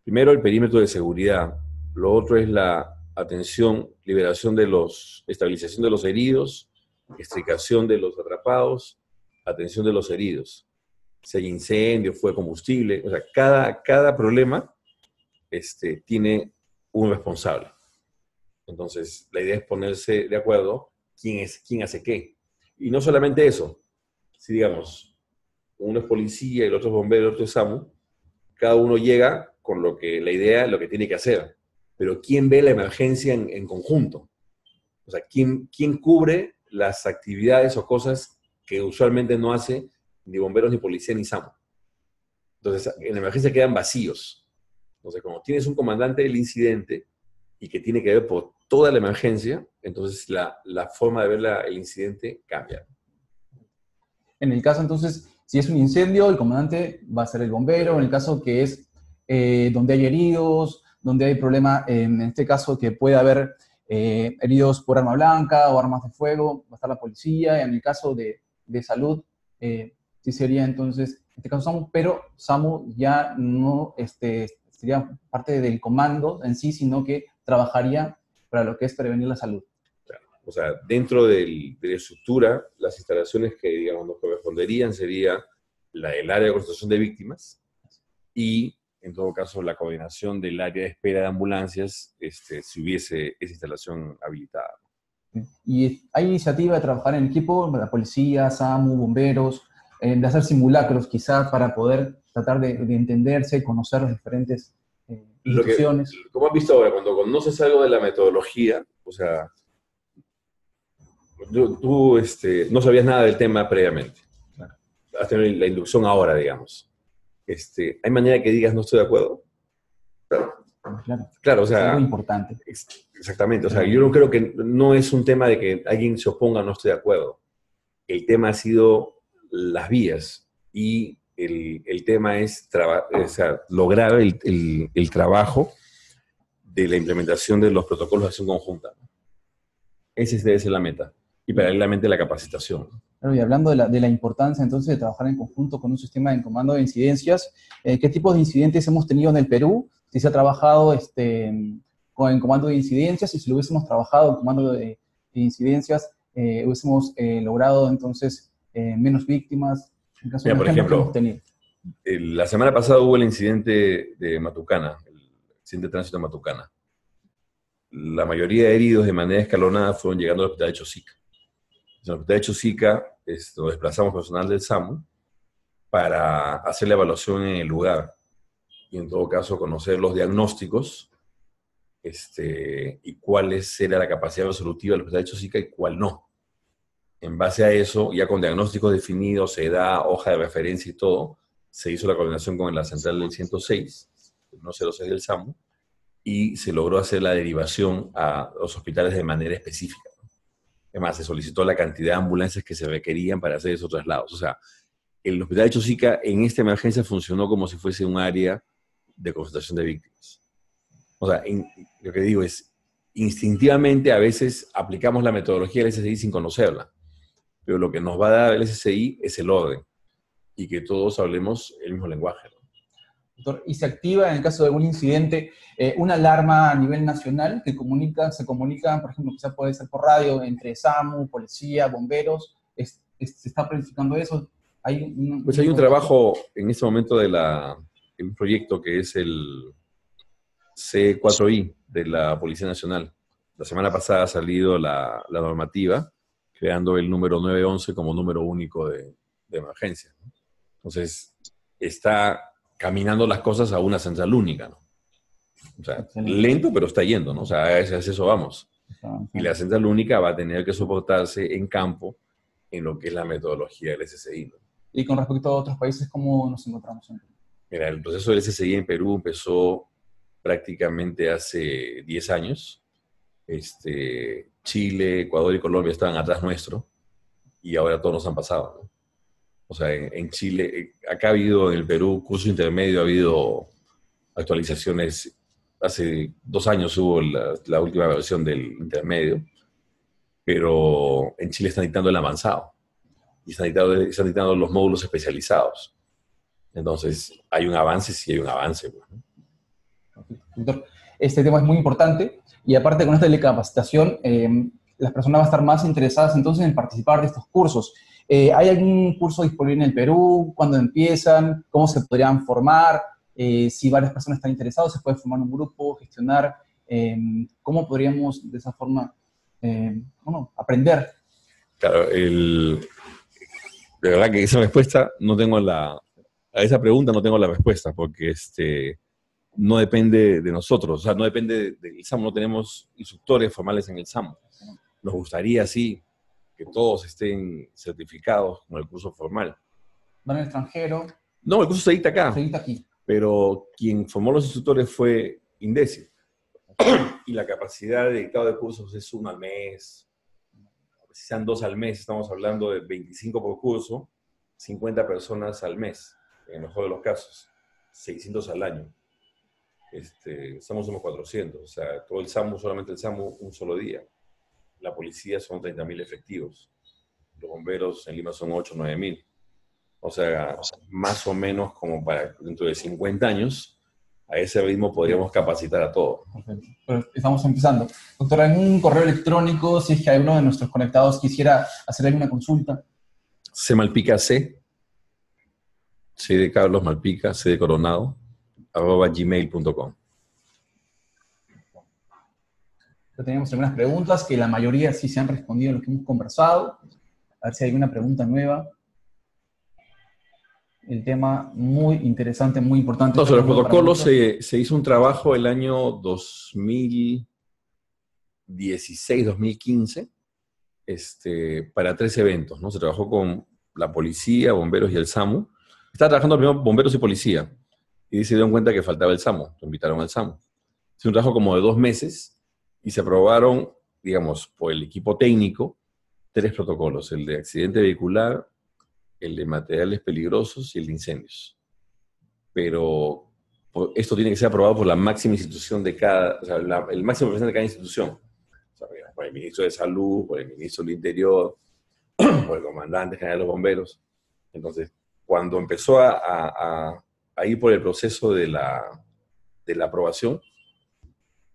primero el perímetro de seguridad, lo otro es la atención, liberación estabilización de los heridos, extricación de los atrapados, atención de los heridos. Si hay incendio, fue combustible, o sea, cada problema tiene un responsable. Entonces, la idea es ponerse de acuerdo quién hace qué. Y no solamente eso, si digamos, uno es policía y el otro es bombero, el otro es SAMU, cada uno llega con lo que tiene que hacer. Pero ¿quién ve la emergencia en conjunto? O sea, ¿quién cubre las actividades o cosas que usualmente no hace ni bomberos, ni policía, ni SAMU? Entonces, en la emergencia quedan vacíos. Entonces, como tienes un comandante del incidente y que tiene que ver por toda la emergencia, entonces la forma de ver el incidente cambia. En el caso, entonces, si es un incendio, el comandante va a ser el bombero. En el caso que es donde hay heridos, donde hay problema, en este caso que puede haber heridos por arma blanca o armas de fuego, va a estar la policía. En el caso de salud, sí sería entonces, en este caso SAMU, pero SAMU ya no sería parte del comando en sí, sino que trabajaría para lo que es prevenir la salud. O sea, dentro de la estructura, las instalaciones que, digamos, nos corresponderían sería el área de concentración de víctimas y, en todo caso, la coordinación del área de espera de ambulancias, si hubiese esa instalación habilitada. Y hay iniciativa de trabajar en equipo, la policía, SAMU, bomberos, de hacer simulacros quizás para poder tratar de entenderse, conocer las diferentes instituciones. Como has visto ahora, cuando conoces algo de la metodología, o sea, tú no sabías nada del tema previamente. Claro. Has tenido la inducción ahora, digamos. ¿Hay manera que digas no estoy de acuerdo? Claro, o sea, es algo importante. Exactamente, o sea, yo no creo que no es un tema de que alguien se oponga, no estoy de acuerdo. El tema ha sido las vías y el tema es lograr el trabajo de la implementación de los protocolos de acción conjunta. Esa debe ser la meta. Y paralelamente la capacitación. Claro, y hablando de la importancia entonces de trabajar en conjunto con un sistema de comando de incidencias, ¿qué tipos de incidentes hemos tenido en el Perú? Si se ha trabajado en comando de incidencias, y si lo hubiésemos trabajado en comando de incidencias, hubiésemos logrado entonces menos víctimas. En caso Mira, por ejemplo, que hemos tenido. La semana pasada hubo el incidente de Matucana, el accidente de tránsito de Matucana. La mayoría de heridos de manera escalonada fueron llegando al hospital de Chosica. En el hospital de Chosica nos desplazamos personal del SAMU para hacer la evaluación en el lugar y en todo caso conocer los diagnósticos y cuál era la capacidad resolutiva del hospital de Chosica y cuál no. En base a eso, ya con diagnósticos definidos, edad, hoja de referencia y todo, se hizo la coordinación con la central del 106, el 106 del SAMU, y se logró hacer la derivación a los hospitales de manera específica. Además, se solicitó la cantidad de ambulancias que se requerían para hacer esos traslados. O sea, el hospital de Chosica en esta emergencia funcionó como si fuese un área de concentración de víctimas. O sea, lo que digo es, instintivamente a veces aplicamos la metodología del SSI sin conocerla, pero lo que nos va a dar el SSI es el orden y que todos hablemos el mismo lenguaje, ¿no? Doctor, y se activa en el caso de algún incidente una alarma a nivel nacional que se comunica, por ejemplo, quizá puede ser por radio, entre SAMU, policía, bomberos. ¿Se está planificando eso? Hay un trabajo en este momento de un proyecto que es el C4I de la Policía Nacional. La semana pasada ha salido la normativa creando el número 911 como número único de emergencia, ¿no? Entonces, está caminando las cosas a una central única, ¿no? O sea, lento, pero está yendo, ¿no? O sea, a eso vamos. Y la central única va a tener que soportarse en campo en lo que es la metodología del SSI, ¿no? Y con respecto a otros países, ¿cómo nos encontramos en Perú? Mira, el proceso del SSI en Perú empezó prácticamente hace 10 años. Chile, Ecuador y Colombia estaban atrás nuestro y ahora todos nos han pasado, ¿no? O sea, en Chile, acá ha habido en el Perú curso intermedio, ha habido actualizaciones. Hace 2 años hubo la última versión del intermedio, pero en Chile están dictando el avanzado y están dictando los módulos especializados. Entonces, hay un avance, sí hay un avance, ¿no? Doctor, este tema es muy importante y aparte con esta de la capacitación, las personas van a estar más interesadas entonces en participar de estos cursos. ¿Hay algún curso disponible en el Perú? ¿Cuándo empiezan? ¿Cómo se podrían formar? Si varias personas están interesadas, ¿se puede formar un grupo, gestionar? ¿Cómo podríamos de esa forma aprender? Claro, de verdad que esa respuesta no tengo a esa pregunta no tengo la respuesta, porque no depende de nosotros, o sea, no depende del SAMU, no tenemos instructores formales en el SAMU. Nos gustaría, sí, que todos estén certificados con el curso formal. ¿Van al extranjero? No, el curso se dicta acá. Se dicta aquí. Pero quien formó los instructores fue INDECI. Y la capacidad de dictado de cursos es 1 al mes. Si sean 2 al mes, estamos hablando de 25 por curso, 50 personas al mes, en el mejor de los casos, 600 al año. SAMU somos 400, o sea, todo el SAMU, solamente el SAMU, un solo día. La policía son 30.000 efectivos. Los bomberos en Lima son 8 o 9.000. O sea, más o menos como para dentro de 50 años, a ese ritmo podríamos capacitar a todos. Perfecto. Pero estamos empezando. Doctor, en un correo electrónico, si es que alguno de nuestros conectados quisiera hacer alguna consulta. C Malpica C de Carlos Malpica, C de Coronado, @gmail.com. Ya tenemos algunas preguntas que la mayoría sí se han respondido en lo que hemos conversado. A ver si hay alguna pregunta nueva. El tema muy interesante, muy importante. No, sobre los Para protocolos muchos. se hizo un trabajo el año 2016, 2015, para 3 eventos, ¿no? Se trabajó con la policía, bomberos y el SAMU. Estaba trabajando primero bomberos y policía, y se dieron cuenta que faltaba el SAMU, lo invitaron al SAMU. Es un trabajo como de 2 meses, y se aprobaron, digamos, por el equipo técnico, 3 protocolos: el de accidente vehicular, el de materiales peligrosos y el de incendios. Pero esto tiene que ser aprobado por la máxima institución de cada, o sea, el máximo representante de cada institución. O sea, por el ministro de Salud, por el ministro del Interior, por el comandante general de los bomberos. Entonces, cuando empezó a ir por el proceso de la aprobación,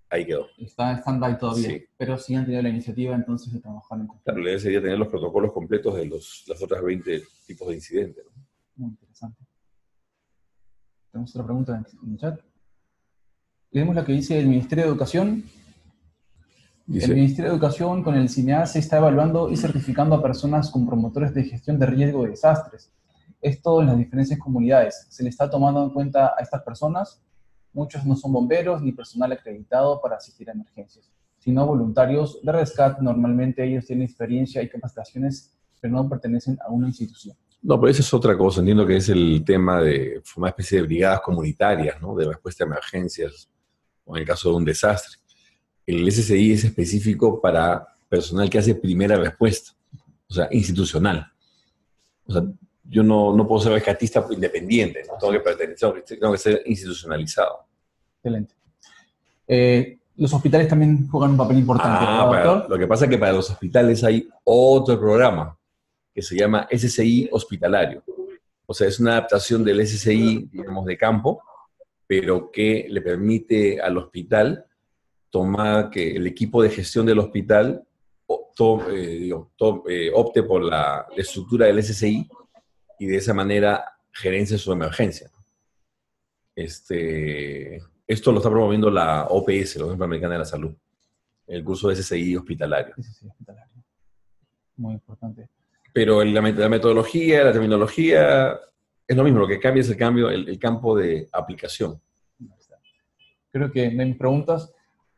ahí quedó. Está en stand-by todavía, Sí. pero sí han tenido la iniciativa entonces de trabajar en Claro, conjunto. la idea sería tener los protocolos completos de las otras 20 tipos de incidentes, ¿no? Muy interesante. Tenemos otra pregunta en el chat. Leemos la que dice el Ministerio de Educación. Dice, El Ministerio de Educación con el CINEA se está evaluando y certificando a personas con promotores de gestión de riesgo de desastres. Esto en las diferentes comunidades. ¿Se le está tomando en cuenta a estas personas? Muchos no son bomberos ni personal acreditado para asistir a emergencias, sino voluntarios de rescate. Normalmente ellos tienen experiencia y capacitaciones, pero no pertenecen a una institución. no, pero eso es otra cosa. Entiendo que es el tema de una especie de brigadas comunitarias, ¿no? De respuesta a emergencias o en el caso de un desastre. El SSI es específico para personal que hace primera respuesta, o sea, institucional. O sea, yo no puedo ser rescatista independiente, no tengo que pertenecer, tengo que ser institucionalizado. Excelente. Los hospitales también juegan un papel importante, ¿verdad, doctor? Lo que pasa es que para los hospitales hay otro programa que se llama SSI hospitalario. O sea, es una adaptación del SSI, digamos, de campo, pero que le permite al hospital tomar que el equipo de gestión del hospital opte por la estructura del SSI y de esa manera gerencia su emergencia. Esto lo está promoviendo la OPS, la Organización Panamericana de la Salud, el curso de SSI hospitalario. SSI hospitalario. Muy importante. Pero la metodología, la terminología, es lo mismo. Lo que cambia es el campo de aplicación. Creo que no hay preguntas.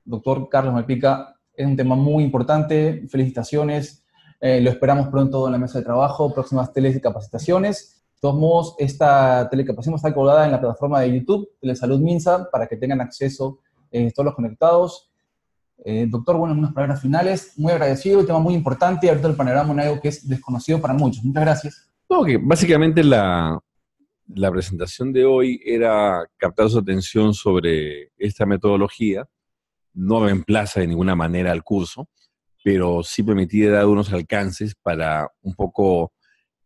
Doctor Carlos Malpica, es un tema muy importante. Felicitaciones. Lo esperamos pronto en la mesa de trabajo. Próximas telecapacitaciones. De todos modos, esta telecapacitación está colgada en la plataforma de YouTube, Telesalud Minsa, para que tengan acceso todos los conectados. Doctor, bueno, unas palabras finales. Muy agradecido, un tema muy importante. Ahorita el panorama en algo que es desconocido para muchos. Muchas gracias. No, que básicamente la presentación de hoy era captar su atención sobre esta metodología. No reemplaza de ninguna manera al curso, pero sí permitía dar unos alcances para un poco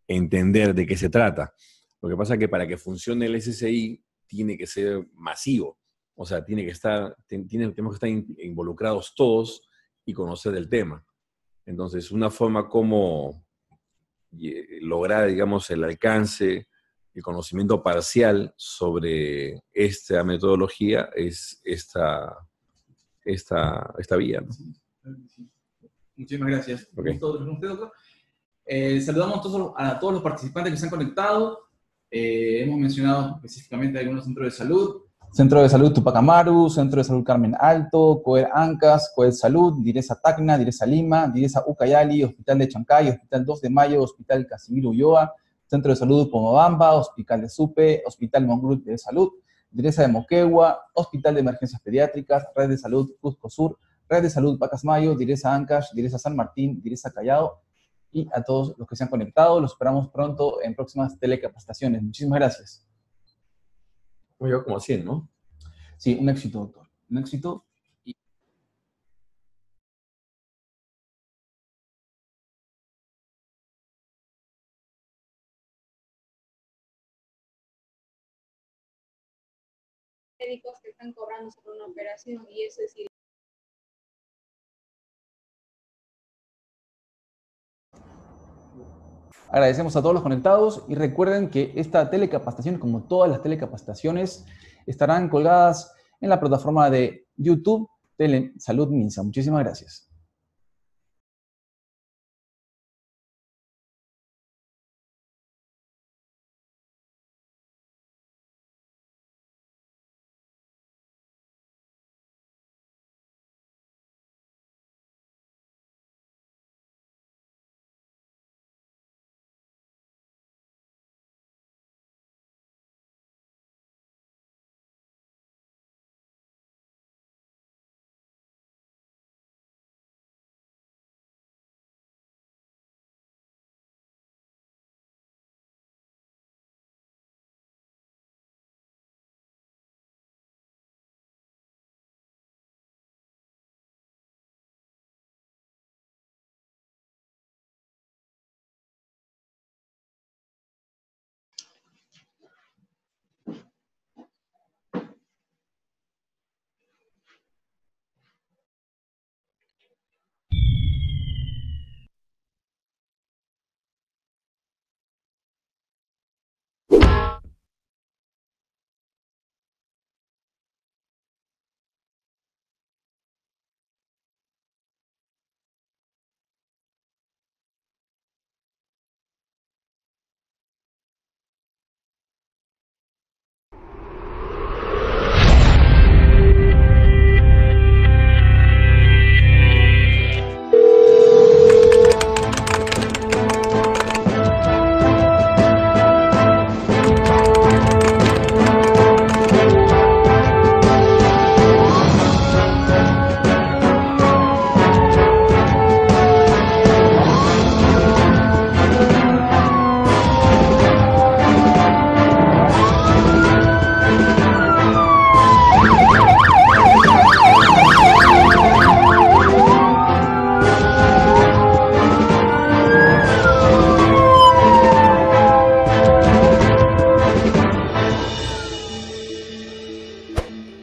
entender de qué se trata. Lo que pasa es que para que funcione el SSI tiene que ser masivo. O sea, tenemos que estar involucrados todos y conocer el tema. Entonces, una forma como lograr, digamos, el alcance, el conocimiento parcial sobre esta metodología es esta vía, ¿no? Muchísimas gracias. Okay. Doctor. Saludamos a todos los participantes que se han conectado. Hemos mencionado específicamente algunos centros de salud. Centro de Salud Tupac Amaru, Centro de Salud Carmen Alto, COER Ancas, COER Salud, Direza Tacna, Direza Lima, Direza Ucayali, Hospital de Chancay, Hospital 2 de Mayo, Hospital Casimiro Ulloa, Centro de Salud Pomobamba, Hospital de Supe, Hospital Mongrut de Salud, Direza de Moquegua, Hospital de Emergencias Pediátricas, Red de Salud Cusco Sur, Red de Salud Pacasmayo, Direza Ancash, Direza San Martín, Direza Callao, y a todos los que se han conectado. Los esperamos pronto en próximas telecapacitaciones. Muchísimas gracias. Yo como 100, ¿no? Sí, un éxito, doctor. Un éxito. médicos que están cobrando sobre una operación y eso es ilegal. Agradecemos a todos los conectados y recuerden que esta telecapacitación, como todas las telecapacitaciones, estarán colgadas en la plataforma de YouTube Telesalud Minsa. Muchísimas gracias.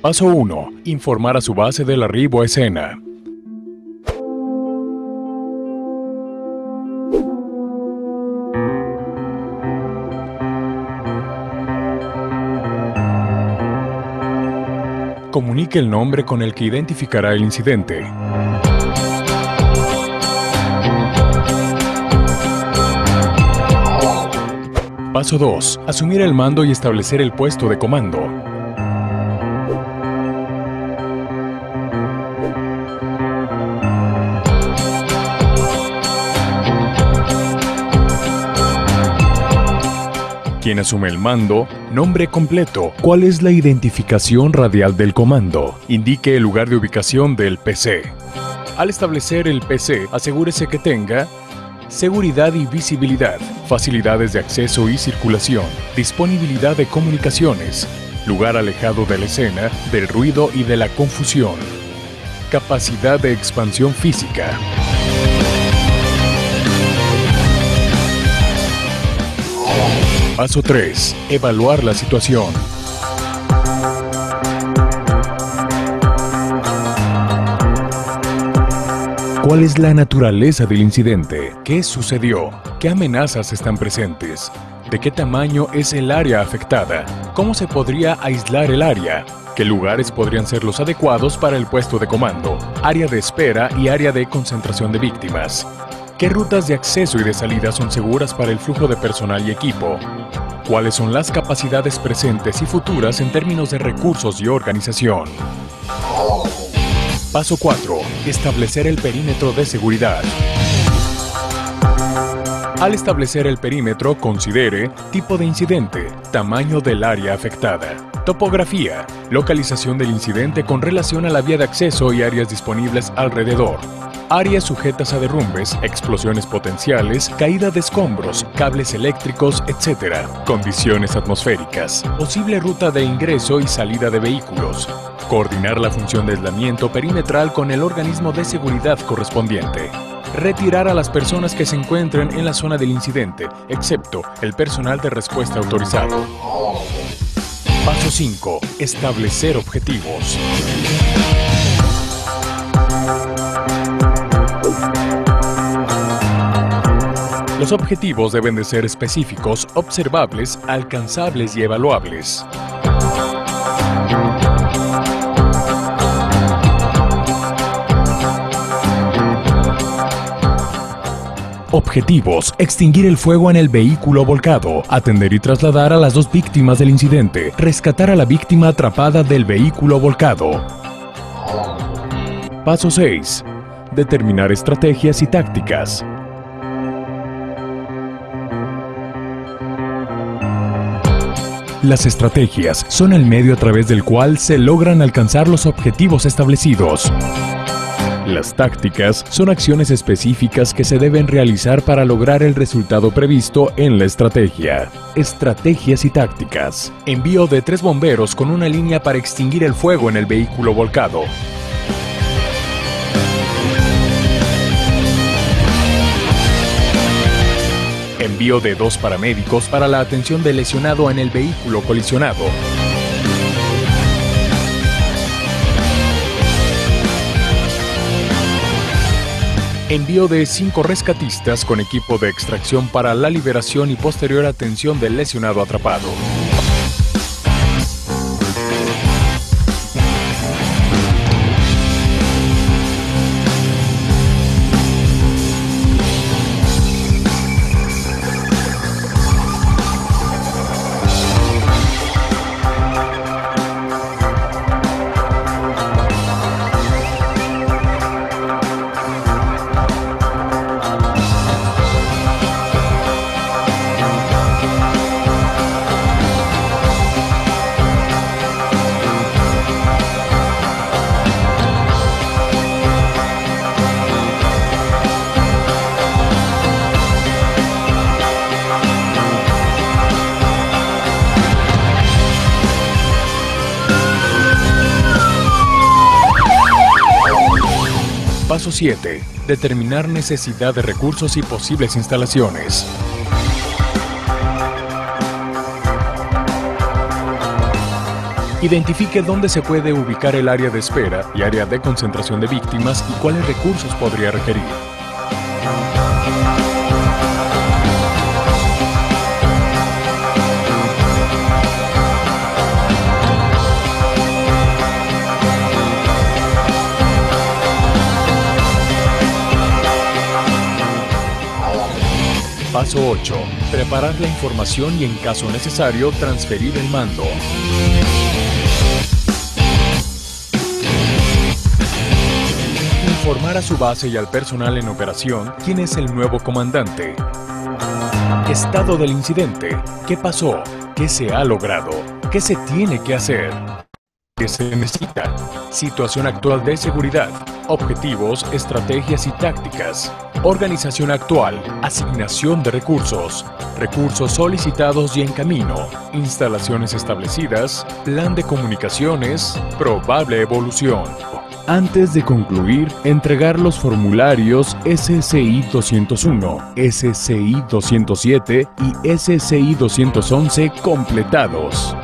Paso 1. Informar a su base del arribo a escena. Comunique el nombre con el que identificará el incidente. Paso 2. Asumir el mando y establecer el puesto de comando. Quien asume el mando, nombre completo, cuál es la identificación radial del comando, indique el lugar de ubicación del PC. Al establecer el PC, asegúrese que tenga seguridad y visibilidad, facilidades de acceso y circulación, disponibilidad de comunicaciones, lugar alejado de la escena, del ruido y de la confusión, capacidad de expansión física. Paso 3. Evaluar la situación. ¿Cuál es la naturaleza del incidente? ¿Qué sucedió? ¿Qué amenazas están presentes? ¿De qué tamaño es el área afectada? ¿Cómo se podría aislar el área? ¿Qué lugares podrían ser los adecuados para el puesto de comando? Área de espera y área de concentración de víctimas. ¿Qué rutas de acceso y de salida son seguras para el flujo de personal y equipo? ¿Cuáles son las capacidades presentes y futuras en términos de recursos y organización? Paso 4. Establecer el perímetro de seguridad. Al establecer el perímetro, considere tipo de incidente, tamaño del área afectada, topografía, localización del incidente con relación a la vía de acceso y áreas disponibles alrededor, áreas sujetas a derrumbes, explosiones potenciales, caída de escombros, cables eléctricos, etc. Condiciones atmosféricas, posible ruta de ingreso y salida de vehículos. Coordinar la función de aislamiento perimetral con el organismo de seguridad correspondiente. Retirar a las personas que se encuentren en la zona del incidente, excepto el personal de respuesta autorizado. Paso 5. Establecer objetivos. Los objetivos deben de ser específicos, observables, alcanzables y evaluables. Objetivos: extinguir el fuego en el vehículo volcado, atender y trasladar a las 2 víctimas del incidente, rescatar a la víctima atrapada del vehículo volcado. Paso 6. Determinar estrategias y tácticas. Las estrategias son el medio a través del cual se logran alcanzar los objetivos establecidos. Las tácticas son acciones específicas que se deben realizar para lograr el resultado previsto en la estrategia. Estrategias y tácticas. Envío de 3 bomberos con una línea para extinguir el fuego en el vehículo volcado. Envío de 2 paramédicos para la atención del lesionado en el vehículo colisionado. Envío de 5 rescatistas con equipo de extracción para la liberación y posterior atención del lesionado atrapado. Paso 7. Determinar necesidad de recursos y posibles instalaciones. Identifique dónde se puede ubicar el área de espera y área de concentración de víctimas y cuáles recursos podría requerir. Paso 8. Preparar la información y en caso necesario transferir el mando. Informar a su base y al personal en operación quién es el nuevo comandante. Estado del incidente. ¿Qué pasó? ¿Qué se ha logrado? ¿Qué se tiene que hacer? ¿Qué se necesita? Situación actual de seguridad. Objetivos, estrategias y tácticas. Organización actual. Asignación de recursos. Recursos solicitados y en camino. Instalaciones establecidas. Plan de comunicaciones. Probable evolución. Antes de concluir, entregar los formularios SCI 201, SCI 207 y SCI 211 completados.